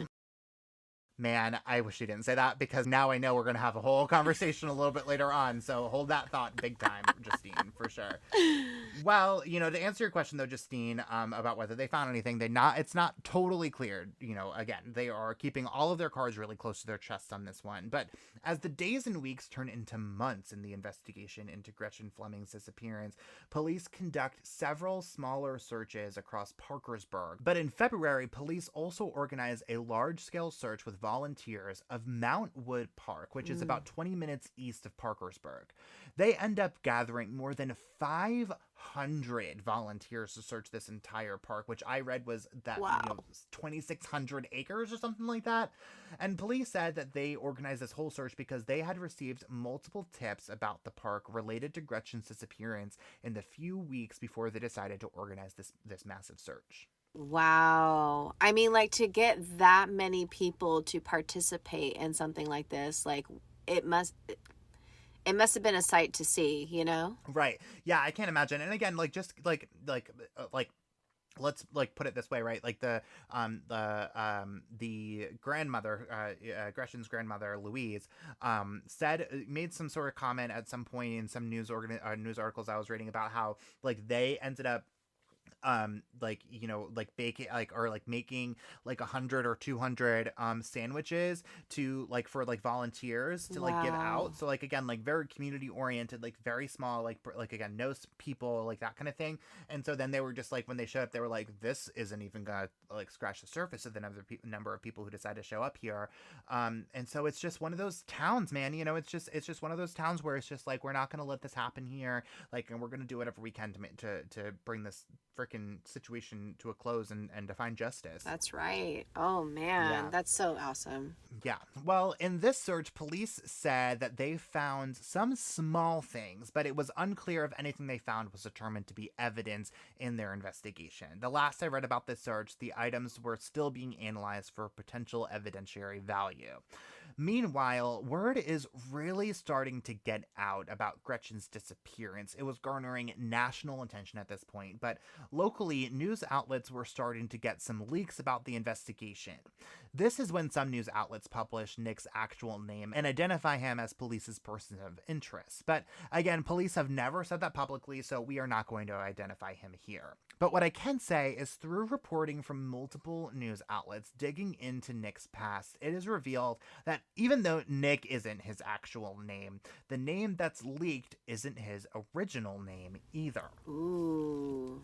man, I wish you didn't say that because now I know we're going to have a whole conversation a little bit later on. So hold that thought big time, Justine, for sure. Well, to answer your question though, Justine, about whether they found anything, it's not totally clear. Again, they are keeping all of their cards really close to their chests on this one. But as the days and weeks turn into months in the investigation into Gretchen Fleming's disappearance, police conduct several smaller searches across Parkersburg. But in February, police also organize a large-scale search with volunteers of Mount Wood Park, which is about 20 minutes east of Parkersburg. They end up gathering more than 500 volunteers to search this entire park, which I read was that 2,600 acres or something like that. And police said that they organized this whole search because they had received multiple tips about the park related to Gretchen's disappearance in the few weeks before they decided to organize this massive search. Wow. I mean, like to get that many people to participate in something like this, like It must have been a sight to see, you know? Right. Yeah, I can't imagine. And again, like just like let's like put it this way, right? Like the grandmother, Gretchen's grandmother, Louise, made some sort of comment at some point in some news articles I was reading about how like they ended up like, you know, like baking like or like making like 100 or 200 sandwiches to like for like volunteers to like give out. So like again, like very community oriented, like very small, like again, no people, like that kind of thing. And so then they were just like, when they showed up, they were like, this isn't even gonna like scratch the surface of the number of people who decide to show up here. And so it's just one of those towns, man, you know, it's just one of those towns where it's just like, we're not gonna let this happen here, like, and we're gonna do whatever we can to bring this freaking situation to a close and to find justice. That's right. Oh man, Yeah. That's so awesome. Yeah. Well, in this search, police said that they found some small things, but it was unclear if anything they found was determined to be evidence in their investigation. The last I read about this search, the items were still being analyzed for potential evidentiary value. Meanwhile, word is really starting to get out about Gretchen's disappearance. It was garnering national attention at this point, but locally, news outlets were starting to get some leaks about the investigation. This is when some news outlets publish Nick's actual name and identify him as police's person of interest. But again, police have never said that publicly, so we are not going to identify him here. But what I can say is through reporting from multiple news outlets digging into Nick's past, it is revealed that even though Nick isn't his actual name, the name that's leaked isn't his original name either. Ooh.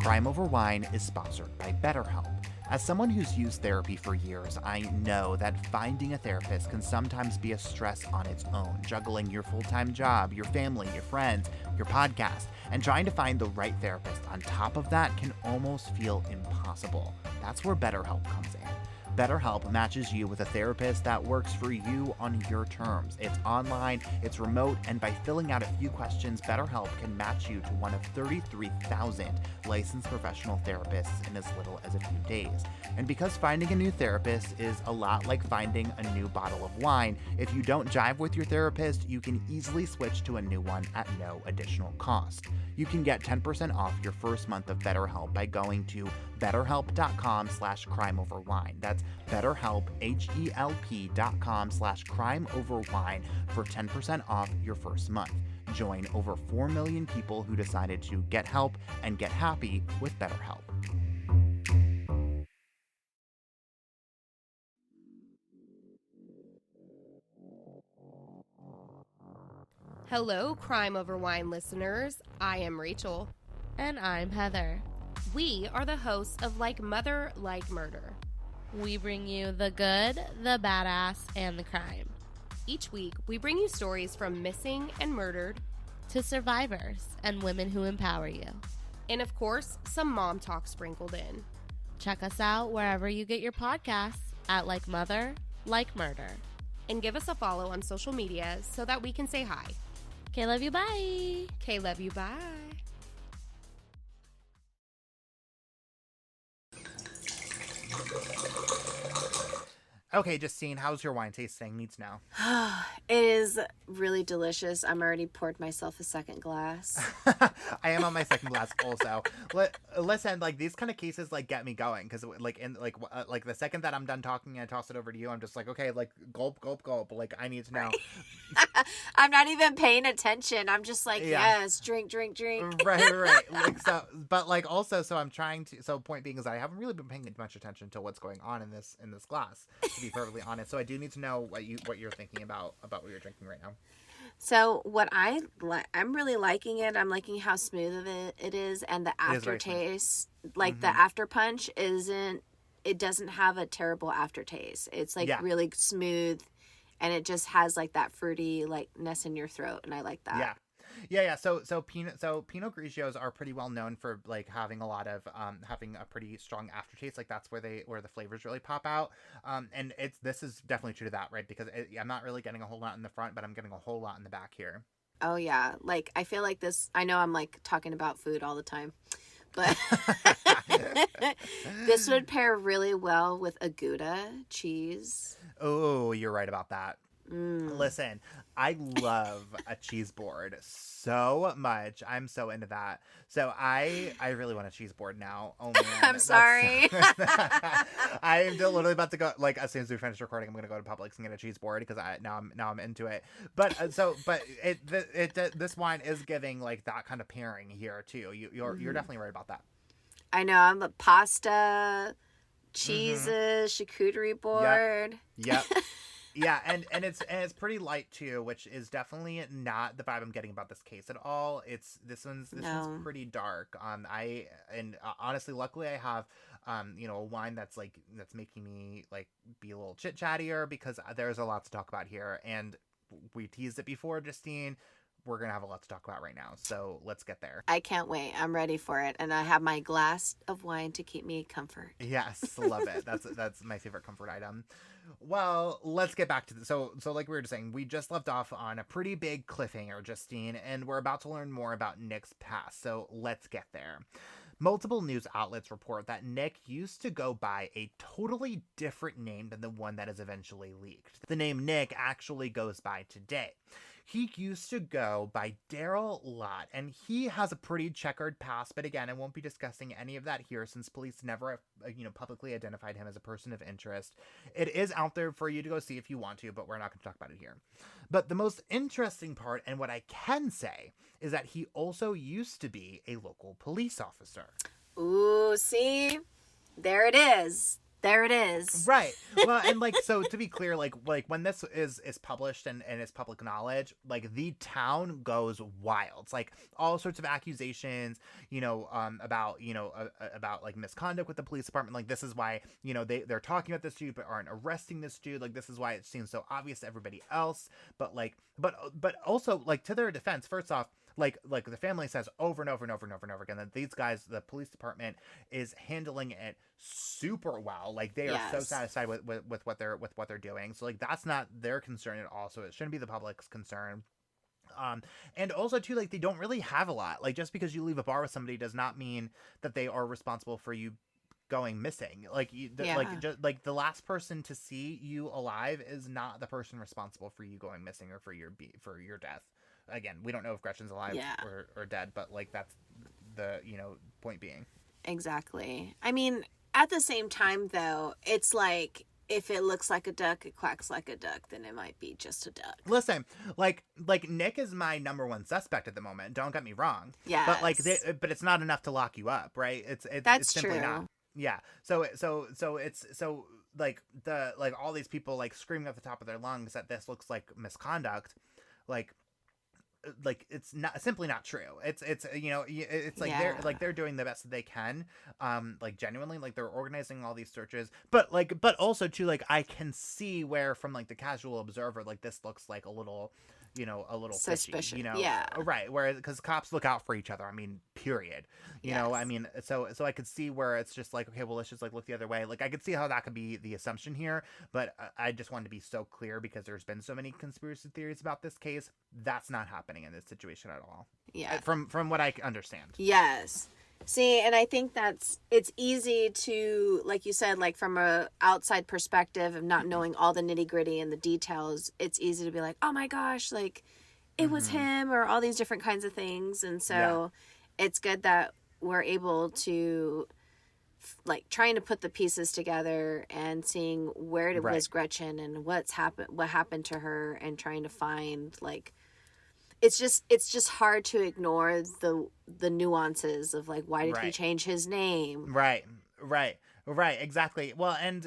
Crime Over Wine is sponsored by BetterHelp. As someone who's used therapy for years, I know that finding a therapist can sometimes be a stress on its own, juggling your full-time job, your family, your friends, your podcast, and trying to find the right therapist on top of that can almost feel impossible. That's where BetterHelp comes in. BetterHelp matches you with a therapist that works for you on your terms. It's online, it's remote, and by filling out a few questions, BetterHelp can match you to one of 33,000 licensed professional therapists in as little as a few days. And because finding a new therapist is a lot like finding a new bottle of wine, if you don't jive with your therapist, you can easily switch to a new one at no additional cost. You can get 10% off your first month of BetterHelp by going to betterhelp.com/crimeoverwine. That's BetterHelp, HELP.com/crimeoverwine for 10% off your first month. Join over 4 million people who decided to get help and get happy with BetterHelp. Hello, Crime Over Wine listeners. I am Rachel. And I'm Heather. We are the hosts of Like Mother, Like Murder. We bring you the good, the badass, and the crime. Each week, we bring you stories from missing and murdered to survivors and women who empower you. And of course, some mom talk sprinkled in. Check us out wherever you get your podcasts at Like Mother, Like Murder. And give us a follow on social media so that we can say hi. Okay, love you, bye. Okay, love you, bye. Okay, Justine, how's your wine tasting? Need to know. It is really delicious. I'm already poured myself a second glass. I am on my second glass also. Listen, like these kind of cases like get me going because like the second that I'm done talking and I toss it over to you, I'm just like, okay, like gulp, gulp, gulp. Like I need to know. I'm not even paying attention. I'm just like, yes, drink, drink, drink. Right. Like so, but like also, so I'm trying to. So point being is I haven't really been paying much attention to what's going on in this glass. To be perfectly honest, so I do need to know what you're thinking about what you're drinking right now. So what I'm really liking it. I'm liking how smooth it is, and the aftertaste, like the after punch, it doesn't have a terrible aftertaste. It's like really smooth, and it just has like that fruity likeness in your throat, and I like that. Yeah. So Pinot Grigios are pretty well known for like having a lot of having a pretty strong aftertaste. Like that's where the flavors really pop out. And this is definitely true to that, right? Because I'm not really getting a whole lot in the front, but I'm getting a whole lot in the back here. Oh yeah, like I feel like this. I know I'm like talking about food all the time, but this would pair really well with a Gouda cheese. Oh, you're right about that. Listen, I love a cheese board so much. I'm so into that. So I really want a cheese board now. Oh man, I'm sorry. I'm literally about to go. Like as soon as we finish recording, I'm gonna go to Publix and get a cheese board because I'm into it. But this wine is giving like that kind of pairing here too. You're definitely right about that. I know. I'm a pasta, cheeses, charcuterie board. Yep. Yeah, and it's pretty light too, which is definitely not the vibe I'm getting about this case at all. This one's pretty dark. Honestly, luckily I have a wine that's making me like be a little chit chattier because there's a lot to talk about here, and we teased it before, Justine. We're gonna have a lot to talk about right now, so let's get there. I can't wait. I'm ready for it, and I have my glass of wine to keep me comfort. Yes, love it. That's my favorite comfort item. Well, let's get back to this. So like we were just saying, we just left off on a pretty big cliffhanger, Justine, and we're about to learn more about Nick's past. So let's get there. Multiple news outlets report that Nick used to go by a totally different name than the one that is eventually leaked. The name Nick actually goes by today. He used to go by Daryl Lott, and he has a pretty checkered past, but again, I won't be discussing any of that here since police never, publicly identified him as a person of interest. It is out there for you to go see if you want to, but we're not going to talk about it here. But the most interesting part, and what I can say, is that he also used to be a local police officer. Ooh, see? There it is. There it is. Right. Well, and so to be clear, like when this is published and is public knowledge, like the town goes wild. It's like all sorts of accusations, about like misconduct with the police department. Like this is why, they're talking about this dude but aren't arresting this dude. Like this is why it seems so obvious to everybody else. But but also like to their defense, first off, like the family says over and over and over and over and over again that these guys, the police department, is handling it super well. Like they are so satisfied with what they're doing. So like that's not their concern at all. So it shouldn't be the public's concern. And also too, like they don't really have a lot. Like just because you leave a bar with somebody does not mean that they are responsible for you going missing. Like the last person to see you alive is not the person responsible for you going missing or for your death. Again, we don't know if Gretchen's alive or dead, but like that's the point being. Exactly. I mean, at the same time though, it's like if it looks like a duck, it quacks like a duck, then it might be just a duck. Listen, like Nick is my number one suspect at the moment. Don't get me wrong. Yeah. But it's not enough to lock you up, right? It's simply true. not. Yeah. So like all these people like screaming at the top of their lungs that this looks like misconduct, like it's not simply not true. It's like they're doing the best that they can, like genuinely, like they're organizing all these searches, but also too, like I can see where from like the casual observer, like this looks like a little suspicious, fishy, yeah, right, whereas because cops look out for each other, I mean, period. I mean, so I could see where it's just like, okay, well, let's just like look the other way. Like I could see how that could be the assumption here, but I just wanted to be so clear because there's been so many conspiracy theories about this case. That's not happening in this situation at all. Yeah, from what I understand. Yes. See, and I think it's easy to, like you said, like from a outside perspective of not knowing all the nitty gritty and the details, it's easy to be like, oh my gosh, like it was him, or all these different kinds of things. And so it's good that we're able to like trying to put the pieces together and seeing where was Gretchen and what happened to her, and trying to find like, it's just hard to ignore the nuances of like, why did he change his name? Right, exactly. Well, and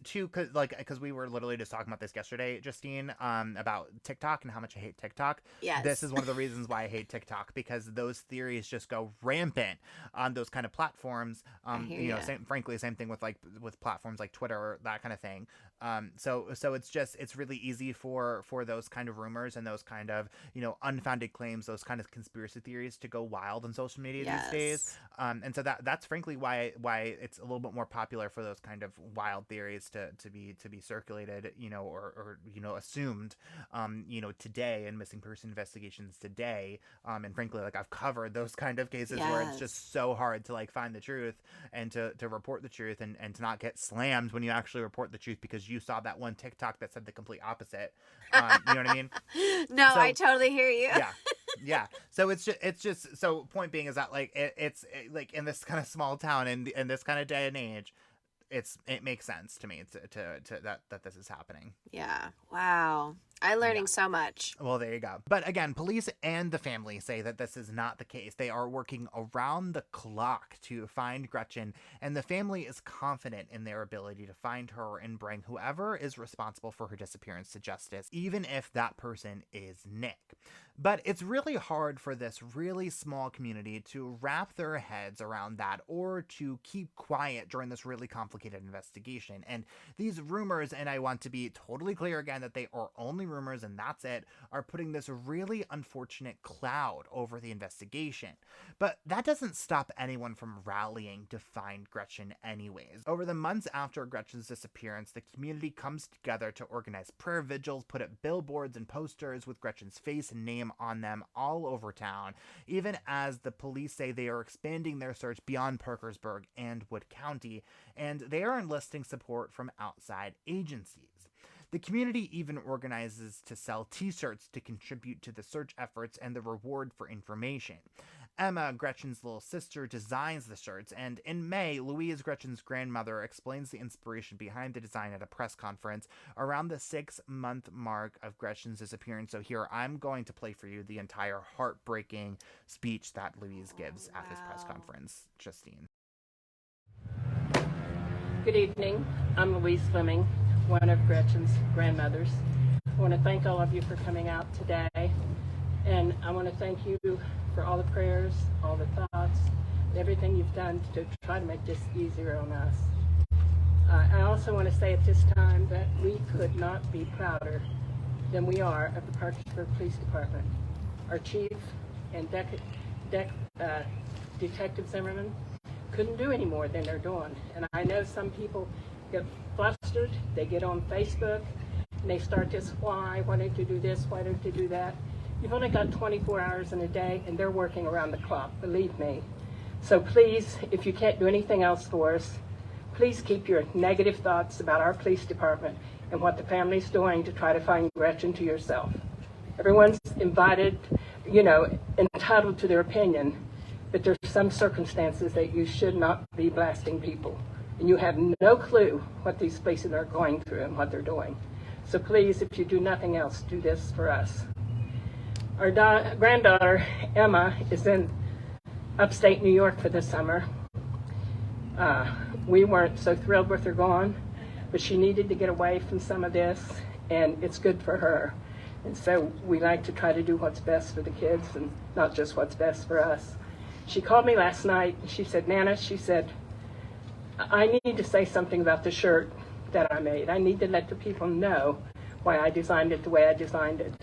too, because we were literally just talking about this yesterday, Justine, about TikTok and how much I hate TikTok. Yes. This is one of the reasons why I hate TikTok, because those theories just go rampant on those kind of platforms. Frankly, same thing with platforms like Twitter, that kind of thing. So it's really easy for those kind of rumors and those kind of, unfounded claims, those kind of conspiracy theories to go wild on social media these days. And so that's frankly why it's a little bit more popular popular for those kind of wild theories to be circulated, or assumed, today in missing person investigations today. And frankly, like, I've covered those kind of cases where it's just so hard to like find the truth and to report the truth and to not get slammed when you actually report the truth because you saw that one TikTok that said the complete opposite. You know what I mean? No, so, I totally hear you. Yeah. So it's just so point being is that like it's like in this kind of small town and in this kind of day and age, it makes sense to me to that this is happening. Yeah. Wow. I'm learning so much. Well, there you go. But again, police and the family say that this is not the case. They are working around the clock to find Gretchen, and the family is confident in their ability to find her and bring whoever is responsible for her disappearance to justice, even if that person is Nick. But it's really hard for this really small community to wrap their heads around that or to keep quiet during this really complicated investigation. And these rumors, and I want to be totally clear again that they are only rumors and that's it, are putting this really unfortunate cloud over the investigation. But that doesn't stop anyone from rallying to find Gretchen anyways. Over the months after Gretchen's disappearance, the community comes together to organize prayer vigils, put up billboards and posters with Gretchen's face and name on them all over town, even as the police say they are expanding their search beyond Parkersburg and Wood County, and they are enlisting support from outside agencies. The community even organizes to sell t-shirts to contribute to the search efforts and the reward for information. Emma, Gretchen's little sister, designs the shirts, and in May, Louise, Gretchen's grandmother, explains the inspiration behind the design at a press conference around the 6-month mark of Gretchen's disappearance. So here, I'm going to play for you the entire heartbreaking speech that Louise gives at this press conference. Justine. Good evening. I'm Louise Fleming, one of Gretchen's grandmothers. I want to thank all of you for coming out today, and I want to thank you for all the prayers, all the thoughts, and everything you've done to try to make this easier on us. I also want to say at this time that we could not be prouder than we are of the Parkersburg Police Department. Our chief and Detective Zimmerman couldn't do any more than they're doing. And I know some people get flustered, they get on Facebook, and they start this, why don't you do this, why don't you do that? You've only got 24 hours in a day, and they're working around the clock, believe me. So please, if you can't do anything else for us, please keep your negative thoughts about our police department and what the family's doing to try to find Gretchen to yourself. Everyone's invited, entitled to their opinion, but there's some circumstances that you should not be blasting people. And you have no clue what these places are going through and what they're doing. So please, if you do nothing else, do this for us. Our granddaughter, Emma, is in upstate New York for the summer. We weren't so thrilled with her gone, but she needed to get away from some of this, and it's good for her. And so we like to try to do what's best for the kids and not just what's best for us. She called me last night, and she said, Nana, she said, I need to say something about the shirt that I made. I need to let the people know why I designed it the way I designed it.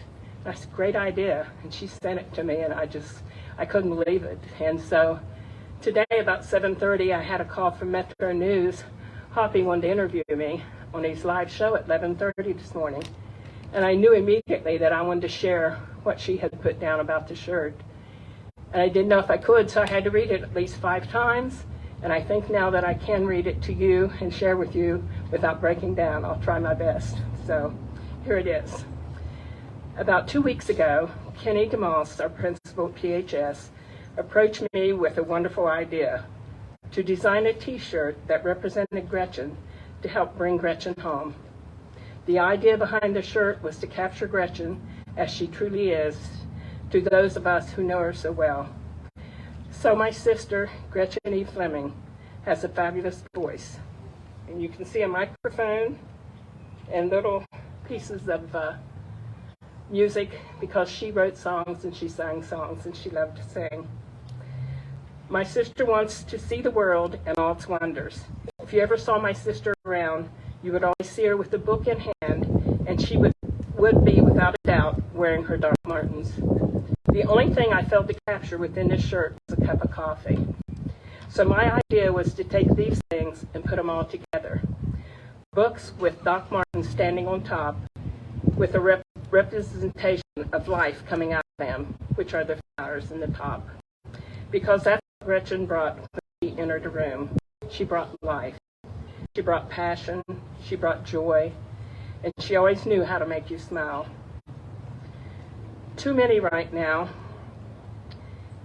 That's a great idea. And she sent it to me, and I couldn't believe it. And so today about 7:30, I had a call from Metro News. Hoppy wanted to interview me on his live show at 11:30 this morning. And I knew immediately that I wanted to share what she had put down about the shirt. And I didn't know if I could, so I had to read it at least 5 times. And I think now that I can read it to you and share with you without breaking down. I'll try my best. So here it is. About 2 weeks ago, Kenny DeMoss, our principal at PHS, approached me with a wonderful idea to design a t-shirt that represented Gretchen to help bring Gretchen home. The idea behind the shirt was to capture Gretchen as she truly is to those of us who know her so well. So my sister, Gretchen E. Fleming, has a fabulous voice. And you can see a microphone and little pieces of music because she wrote songs and she sang songs and she loved to sing. My sister wants to see the world and all its wonders. If you ever saw my sister around, you would always see her with a book in hand, and she would be without a doubt wearing her Doc Martens. The only thing I failed to capture within this shirt was a cup of coffee. So my idea was to take these things and put them all together. Books with Doc Martin standing on top with a representation of life coming out of them, which are the flowers in the top. Because that's what Gretchen brought when she entered the room. She brought life. She brought passion. She brought joy. And she always knew how to make you smile. Too many right now.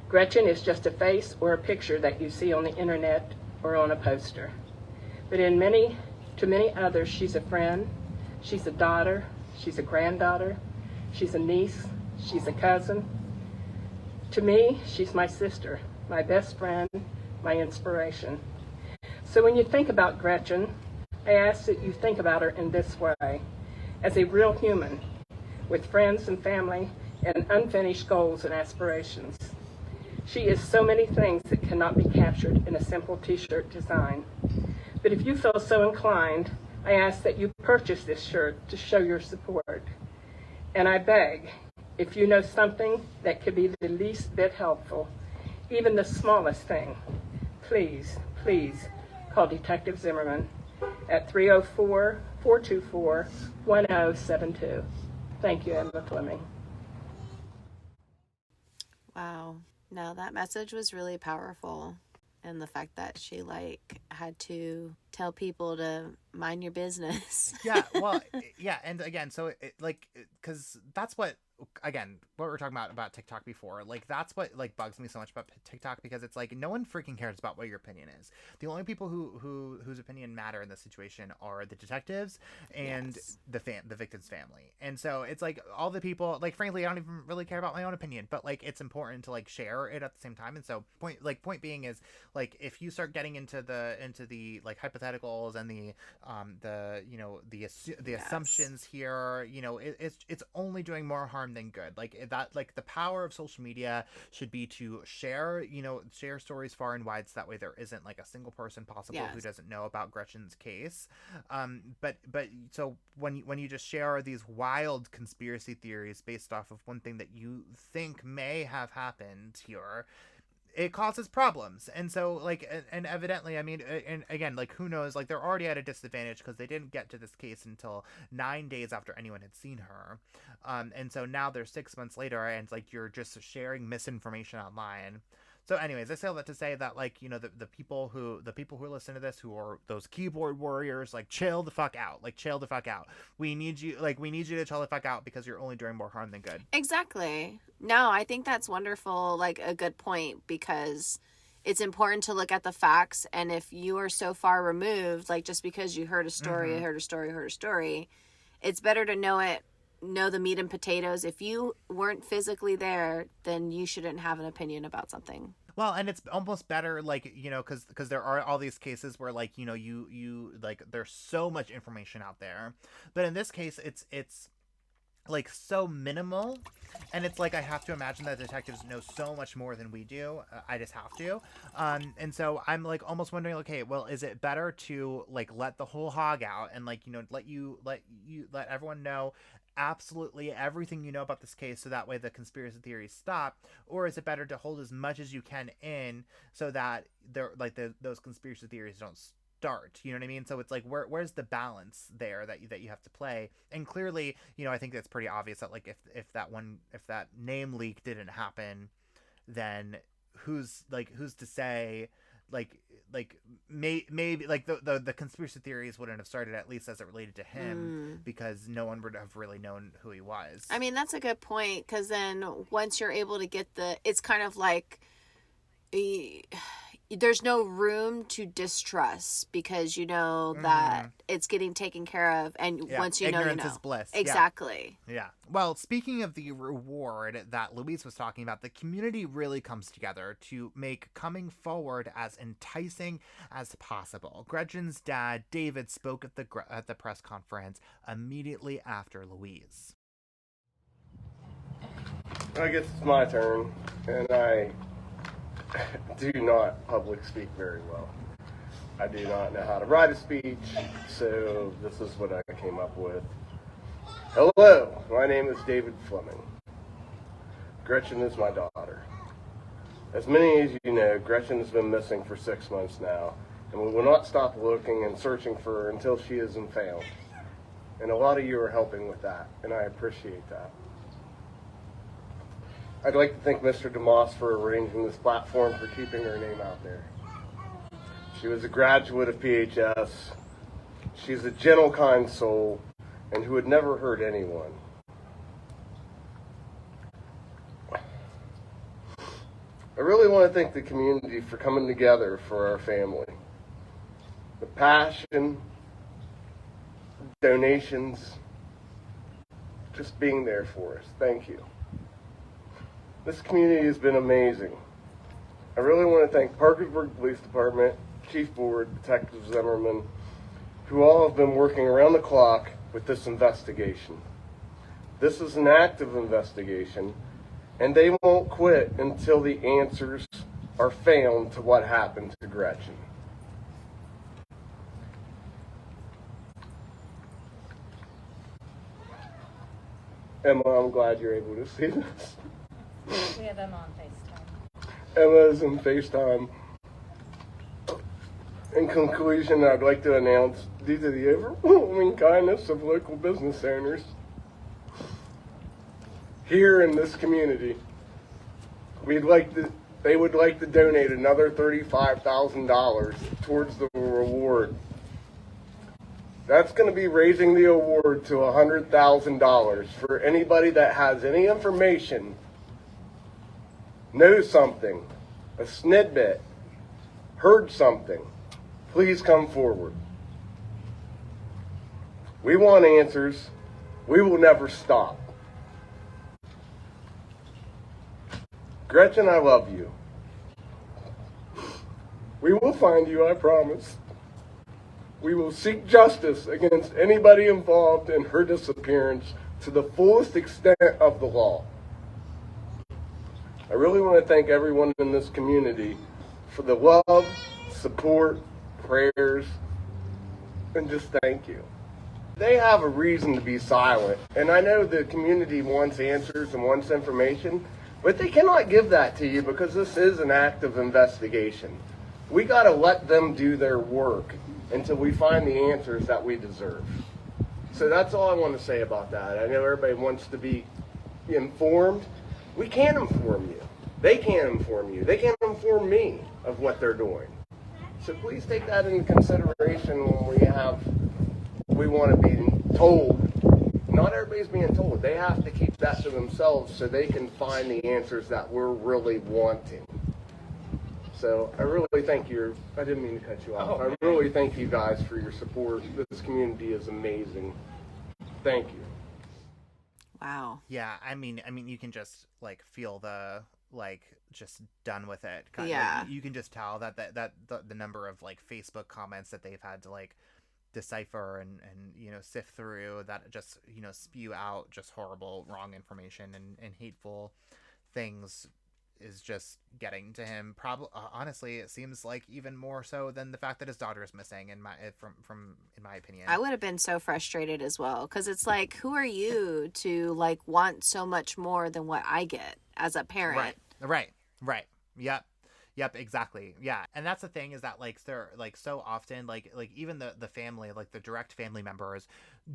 Gretchen is just a face or a picture that you see on the internet or on a poster. But to many others, she's a friend, she's a daughter, she's a granddaughter, she's a niece, she's a cousin. To me, she's my sister, my best friend, my inspiration. So when you think about Gretchen, I ask that you think about her in this way, as a real human, with friends and family and unfinished goals and aspirations. She is so many things that cannot be captured in a simple t-shirt design. But if you feel so inclined, I ask that you purchase this shirt to show your support. And I beg, if you know something that could be the least bit helpful, even the smallest thing, please, please call Detective Zimmerman at 304-424-1072. Thank you, Emma Fleming. Wow. No, that message was really powerful. And the fact that she had to tell people to mind your business. Yeah, well, yeah, and again, so because that's what, again, what we were talking about TikTok before, that's what bugs me so much about TikTok, because it's no one freaking cares about what your opinion is. The only people whose opinion matter in this situation are the detectives and Yes. the victim's family. And so it's all the people, frankly, I don't even really care about my own opinion, but it's important to share it at the same time. And so point being is if you start getting into the hypotheticals and the Yes. assumptions here, it's only doing more harm than good. The power of social media should be to share stories far and wide, so that way there isn't a single person possible who Yes. doesn't know about Gretchen's case. But so when you just share these wild conspiracy theories based off of one thing that you think may have happened here, it causes problems. And so and evidently, I mean, and again, who knows, they're already at a disadvantage because they didn't get to this case until 9 days after anyone had seen her. And so now they're 6 months later, and you're just sharing misinformation online. So anyways, I say all that to say that the people who listen to this, who are those keyboard warriors, chill the fuck out. Chill the fuck out. We need you to chill the fuck out, because you're only doing more harm than good. Exactly. No, I think that's wonderful, a good point, because it's important to look at the facts. And if you are so far removed, just because you heard a story, heard a story, it's better to know the meat and potatoes. If you weren't physically there, then you shouldn't have an opinion about something. Well, and it's almost better, because there are all these cases where, you there's so much information out there, but in this case, it's so minimal, and it's I have to imagine that detectives know so much more than we do. I just have to, and so I'm almost wondering, okay, well, is it better to let the whole hog out and let everyone know absolutely everything you know about this case, so that way the conspiracy theories stop, or is it better to hold as much as you can in, so that those conspiracy theories don't start? You know what I mean? So it's where's the balance there that you have to play? And clearly, I think that's pretty obvious that if that name leak didn't happen, then who's to say maybe the conspiracy theories wouldn't have started, at least as it related to him, because no one would have really known who he was. I mean, that's a good point, because then once you're able to get it's kind of there's no room to distrust, because you know that it's getting taken care of, and once you know, ignorance is bliss. Exactly. Yeah. Well, speaking of the reward that Louise was talking about, the community really comes together to make coming forward as enticing as possible. Gretchen's dad, David, spoke at the press conference immediately after Louise. I guess it's my turn, and I do not public speak very well. I do not know how to write a speech, so this is what I came up with. Hello, my name is David Fleming. Gretchen is my daughter. As many as you know, Gretchen has been missing for 6 months now, and we will not stop looking and searching for her until she isn't found. And a lot of you are helping with that, and I appreciate that. I'd like to thank Mr. DeMoss for arranging this platform for keeping her name out there. She was a graduate of PHS. She's a gentle, kind soul, and who would never hurt anyone. I really want to thank the community for coming together for our family. The passion, donations, just being there for us. Thank you. This community has been amazing. I really want to thank Parkersburg Police Department, Chief Board, Detective Zimmerman, who all have been working around the clock with this investigation. This is an active investigation, and they won't quit until the answers are found to what happened to Gretchen. Emma, I'm glad you're able to see this. We have Emma on FaceTime. Emma's on FaceTime. In conclusion, I'd like to announce, due to the overwhelming kindness of local business owners here in this community, they would like to donate another $35,000 towards the reward. That's going to be raising the award to $100,000 for anybody that has any information, knows something, a snippet, heard something. Please come forward. We want answers. We will never stop. Gretchen, I love you. We will find you, I promise. We will seek justice against anybody involved in her disappearance to the fullest extent of the law. I really want to thank everyone in this community for the love, support, prayers, and just thank you. They have a reason to be silent, and I know the community wants answers and wants information, but they cannot give that to you because this is an active investigation. We got to let them do their work until we find the answers that we deserve. So that's all I want to say about that. I know everybody wants to be informed. We can't inform you. They can't inform you. They can't inform me of what they're doing. So please take that into consideration when we want to be told. Not everybody's being told. They have to keep that to themselves so they can find the answers that we're really wanting. So I really thank you. I didn't mean to cut you off. I really thank you guys for your support. This community is amazing. Thank you. Wow. Yeah, I mean, you can just feel the just done with it. Yeah. You can just tell that the number of Facebook comments that they've had to decipher and sift through that just spew out just horrible, wrong information and hateful things is just getting to him. Probably, honestly, it seems like even more so than the fact that his daughter is missing. In my opinion, I would have been so frustrated as well because it's who are you to want so much more than what I get as a parent? Right. Yep, exactly. Yeah. And that's the thing is that they're so often even the family, the direct family members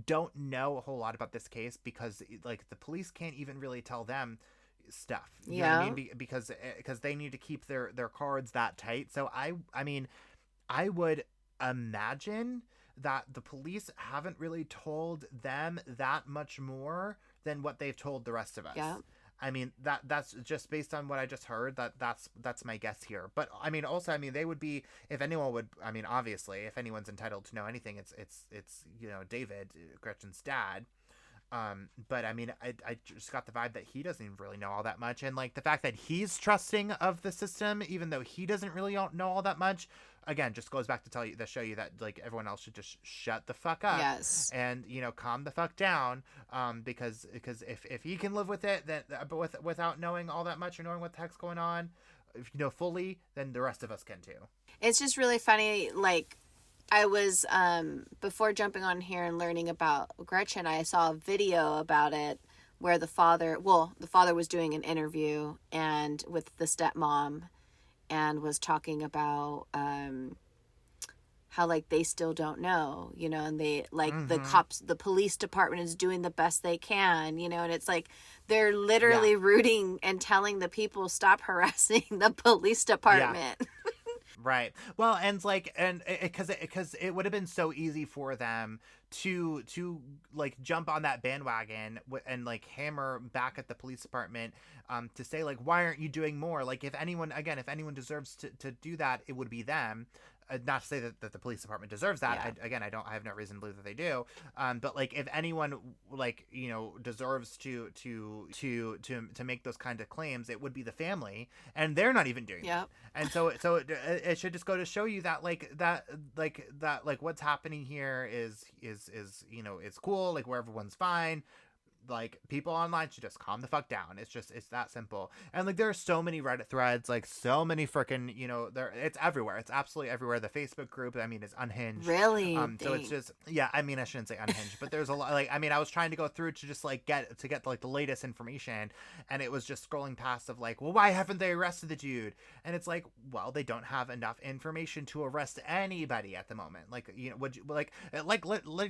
don't know a whole lot about this case because the police can't even really tell them stuff. You know what I mean? Because they need to keep their cards that tight. So I mean, I would imagine that the police haven't really told them that much more than what they've told the rest of us. Yeah. I mean, that's just based on what I just heard. That's my guess here. But I mean, also, I mean, they would be, if anyone would, I mean, obviously, if anyone's entitled to know anything, it's David, Gretchen's dad. But I mean, I just got the vibe that he doesn't even really know all that much, and the fact that he's trusting of the system, even though he doesn't really know all that much, again, just goes back to show you that everyone else should just shut the fuck up, yes, and calm the fuck down, because if he can live with it, then without knowing all that much or knowing what the heck's going on, fully, then the rest of us can too. It's just really funny, I was, before jumping on here and learning about Gretchen, I saw a video about it where the father was doing an interview and with the stepmom and was talking about how like they still don't know, you know, and they like the police department is doing the best they can, you know, and it's like they're literally rooting and telling the people stop harassing the police department. Right. Well, and like, and because it would have been so easy for them to like jump on that bandwagon and like hammer back at the police department to say like, why aren't you doing more? Like, if anyone deserves to do that, it would be them. Not to say that the police department deserves that. Yeah. I have no reason to believe that they do. But like, if anyone like, you know, deserves to make those kind of claims, it would be the family, and they're not even doing it. And so it should just go to show you that what's happening here is you know, it's cool, like where everyone's fine. Like, people online should just calm the fuck down. It's that simple. And like, there are so many Reddit threads, like so many freaking, you know, it's everywhere. It's absolutely everywhere. The Facebook group, I mean, is unhinged. Really? So it's just, I mean, I shouldn't say unhinged, but there's a lot, like, I mean, I was trying to go through to just like get like the latest information, and it was just scrolling past of like, well, why haven't they arrested the dude? And it's like, well, they don't have enough information to arrest anybody at the moment. Like, you know, would you like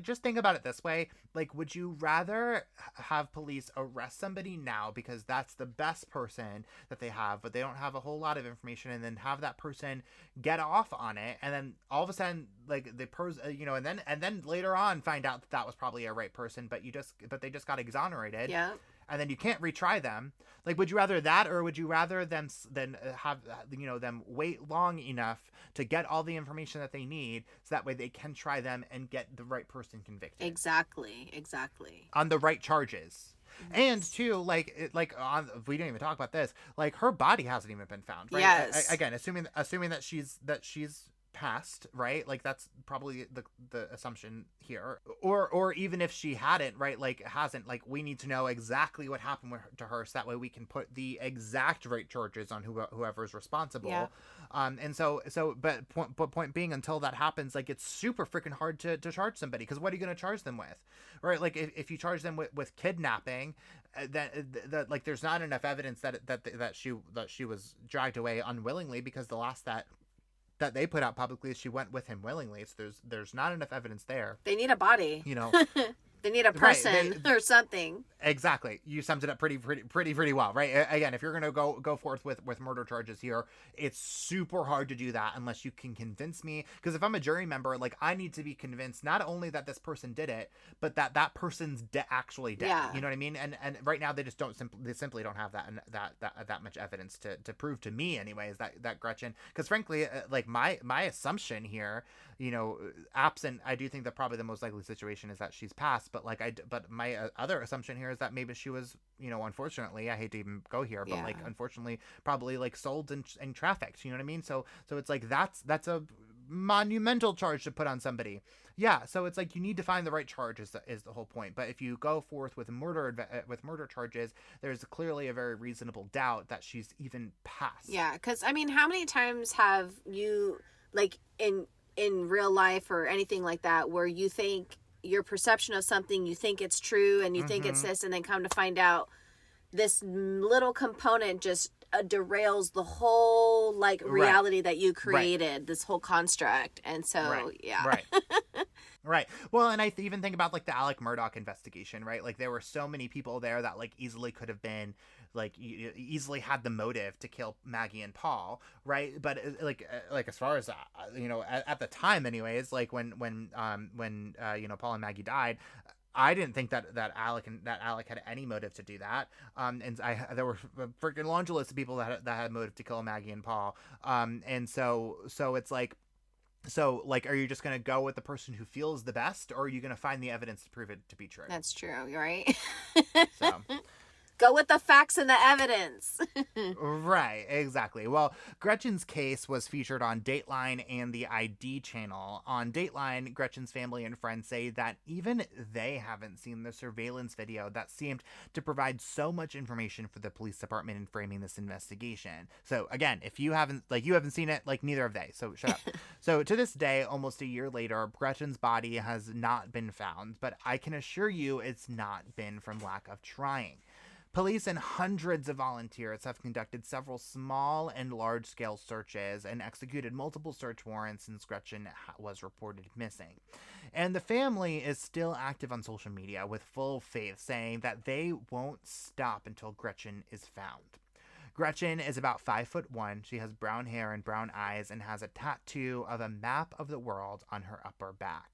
just think about it this way. Like, would you rather have police arrest somebody now because that's the best person that they have, but they don't have a whole lot of information, and then have that person get off on it, and then all of a sudden, like, the person, you know, and then later on find out that was probably a right person, but they just got exonerated, and then you can't retry them? Like, would you rather that, or would you rather them have, you know, them wait long enough to get all the information that they need, so that way they can try them and get the right person convicted? Exactly. On the right charges. And too, like we didn't even talk about this. Like, her body hasn't even been found, right? Yes. Again, assuming that she's passed, right? Like, that's probably the assumption here. Or even if she hadn't, right? Like, hasn't, like, we need to know exactly what happened to her, so that way we can put the exact right charges on whoever's responsible. Yeah. But point being, until that happens, like, it's super freaking hard to charge somebody, because what are you going to charge them with, right? Like, if you charge them with kidnapping, that like, there's not enough evidence that she was dragged away unwillingly, because the last that they put out publicly is she went with him willingly. So there's not enough evidence there. They need a body. You know, they need a person or something. Exactly. You summed it up pretty well, right? Again, if you're gonna go forth with murder charges here, it's super hard to do that unless you can convince me. Because if I'm a jury member, like, I need to be convinced not only that this person did it, but that person's actually dead. Yeah. You know what I mean? And right now they just simply don't have that much evidence to prove to me, anyways, that Gretchen. Because frankly, like, my assumption here, you know, absent, I do think that probably the most likely situation is that she's passed. But like, but my other assumption here is that maybe she was, you know, unfortunately, I hate to even go here, but like, unfortunately, probably like sold and trafficked. You know what I mean? So it's like, that's a monumental charge to put on somebody. Yeah. So it's like, you need to find the right charge is the whole point. But if you go forth with murder charges, there's clearly a very reasonable doubt that she's even passed. Yeah. Because I mean, how many times have you, like, in real life or anything like that, where you think your perception of something, you think it's true, and you think it's this, and then come to find out this little component just derails the whole, like, reality that you created, this whole construct. And so, Right. Well, and I even think about, like, the Alec Murdaugh investigation, right? Like, there were so many people there that, like, easily could have been, like, easily had the motive to kill Maggie and Paul, right? But like as far as you know, at the time, anyways, like when you know, Paul and Maggie died, I didn't think that Alec had any motive to do that. And there were a freaking laundry list of people that had motive to kill Maggie and Paul. And so it's like. So, like, are you just going to go with the person who feels the best, or are you going to find the evidence to prove it to be true? That's true. You're right. So, Go with the facts and the evidence. Right, exactly. Well, Gretchen's case was featured on Dateline and the ID channel. On Dateline, Gretchen's family and friends say that even they haven't seen the surveillance video that seemed to provide so much information for the police department in framing this investigation. So again, if you haven't seen it, like neither have they. So shut up. So to this day, almost a year later, Gretchen's body has not been found, but I can assure you it's not been from lack of trying. Police and hundreds of volunteers have conducted several small and large-scale searches and executed multiple search warrants since Gretchen was reported missing. And the family is still active on social media with full faith, saying that they won't stop until Gretchen is found. Gretchen is about 5'1". She has brown hair and brown eyes and has a tattoo of a map of the world on her upper back.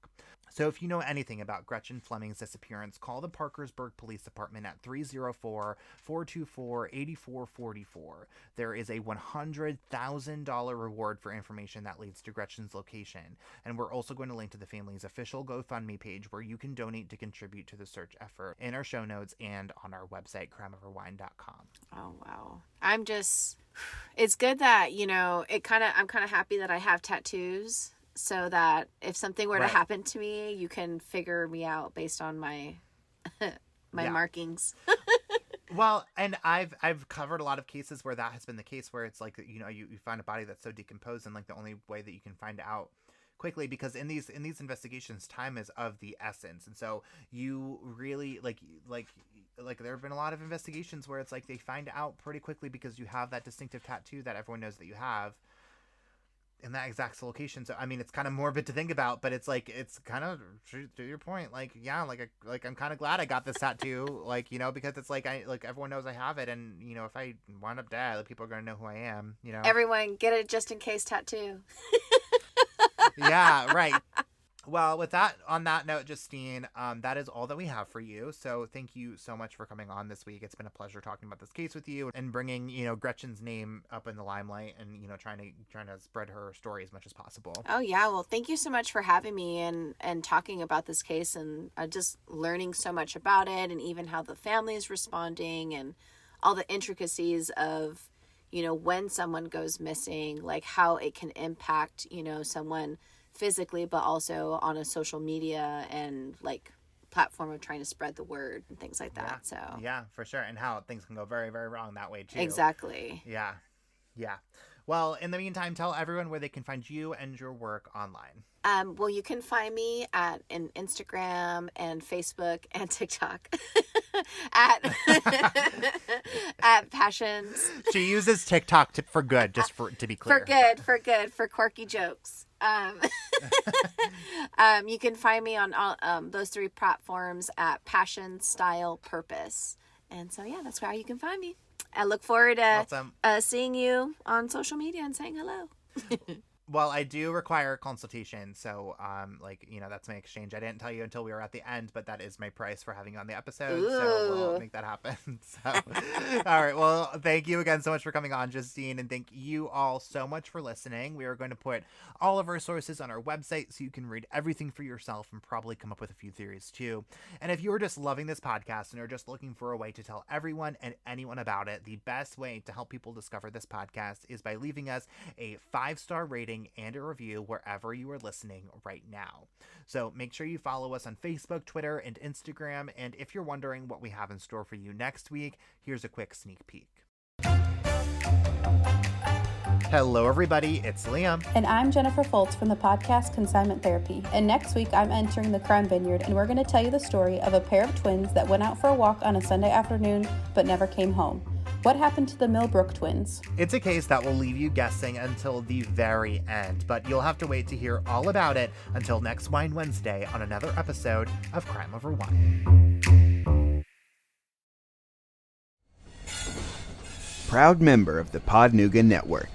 So if you know anything about Gretchen Fleming's disappearance, call the Parkersburg Police Department at 304-424-8444. There is a $100,000 reward for information that leads to Gretchen's location. And we're also going to link to the family's official GoFundMe page where you can donate to contribute to the search effort in our show notes and on our website, crimeoverwine.com. Oh, wow. It's good that, I'm kind of happy that I have tattoos. So that if something were to happen to me, you can figure me out based on my markings. Well, and I've covered a lot of cases where that has been the case, where it's like, you find a body that's so decomposed, and like the only way that you can find out quickly, because in these investigations, time is of the essence. And so you really like there have been a lot of investigations where it's like they find out pretty quickly because you have that distinctive tattoo that everyone knows that you have in that exact location. So I mean, it's kind of morbid to think about, but it's like, it's kind of to your point, like, yeah, like I'm kind of glad I got this tattoo, because it's like everyone knows I have it, and if I wind up dead, people are gonna know who I am. Everyone get a just in case tattoo. Yeah, right. Well, on that note, Justine, that is all that we have for you. So thank you so much for coming on this week. It's been a pleasure talking about this case with you and bringing, Gretchen's name up in the limelight and, trying to spread her story as much as possible. Oh, yeah. Well, thank you so much for having me and talking about this case, and just learning so much about it, and even how the family is responding and all the intricacies of, when someone goes missing, like how it can impact, someone physically, but also on a social media and like platform of trying to spread the word and things like that. Yeah. So yeah, for sure. And how things can go very, very wrong that way too. Exactly. Yeah. Well, in the meantime, tell everyone where they can find you and your work online. Well, you can find me in Instagram and Facebook and TikTok at Passions. She uses TikTok for good, just to be clear. For quirky jokes. You can find me on all those three platforms at Passion Style Purpose. And so, yeah, that's where you can find me. I look forward to seeing you on social media and saying hello. Well, I do require a consultation, so that's my exchange. I didn't tell you until we were at the end, but that is my price for having you on the episode. Ooh. So we'll make that happen. So, all right. Well, thank you again so much for coming on, Justine, and thank you all so much for listening. We are going to put all of our sources on our website so you can read everything for yourself and probably come up with a few theories too. And if you are just loving this podcast and are just looking for a way to tell everyone and anyone about it, the best way to help people discover this podcast is by leaving us a 5-star rating and a review wherever you are listening right now. So make sure you follow us on Facebook, Twitter, and Instagram. And if you're wondering what we have in store for you next week, here's a quick sneak peek. Hello, everybody. It's Liam. And I'm Jennifer Foltz from the podcast Consignment Therapy. And next week, I'm entering the Crime Vineyard, and we're going to tell you the story of a pair of twins that went out for a walk on a Sunday afternoon but never came home. What happened to the Millbrook twins? It's a case that will leave you guessing until the very end, but you'll have to wait to hear all about it until next Wine Wednesday on another episode of Crime Over Wine. Proud member of the Podnuga Network,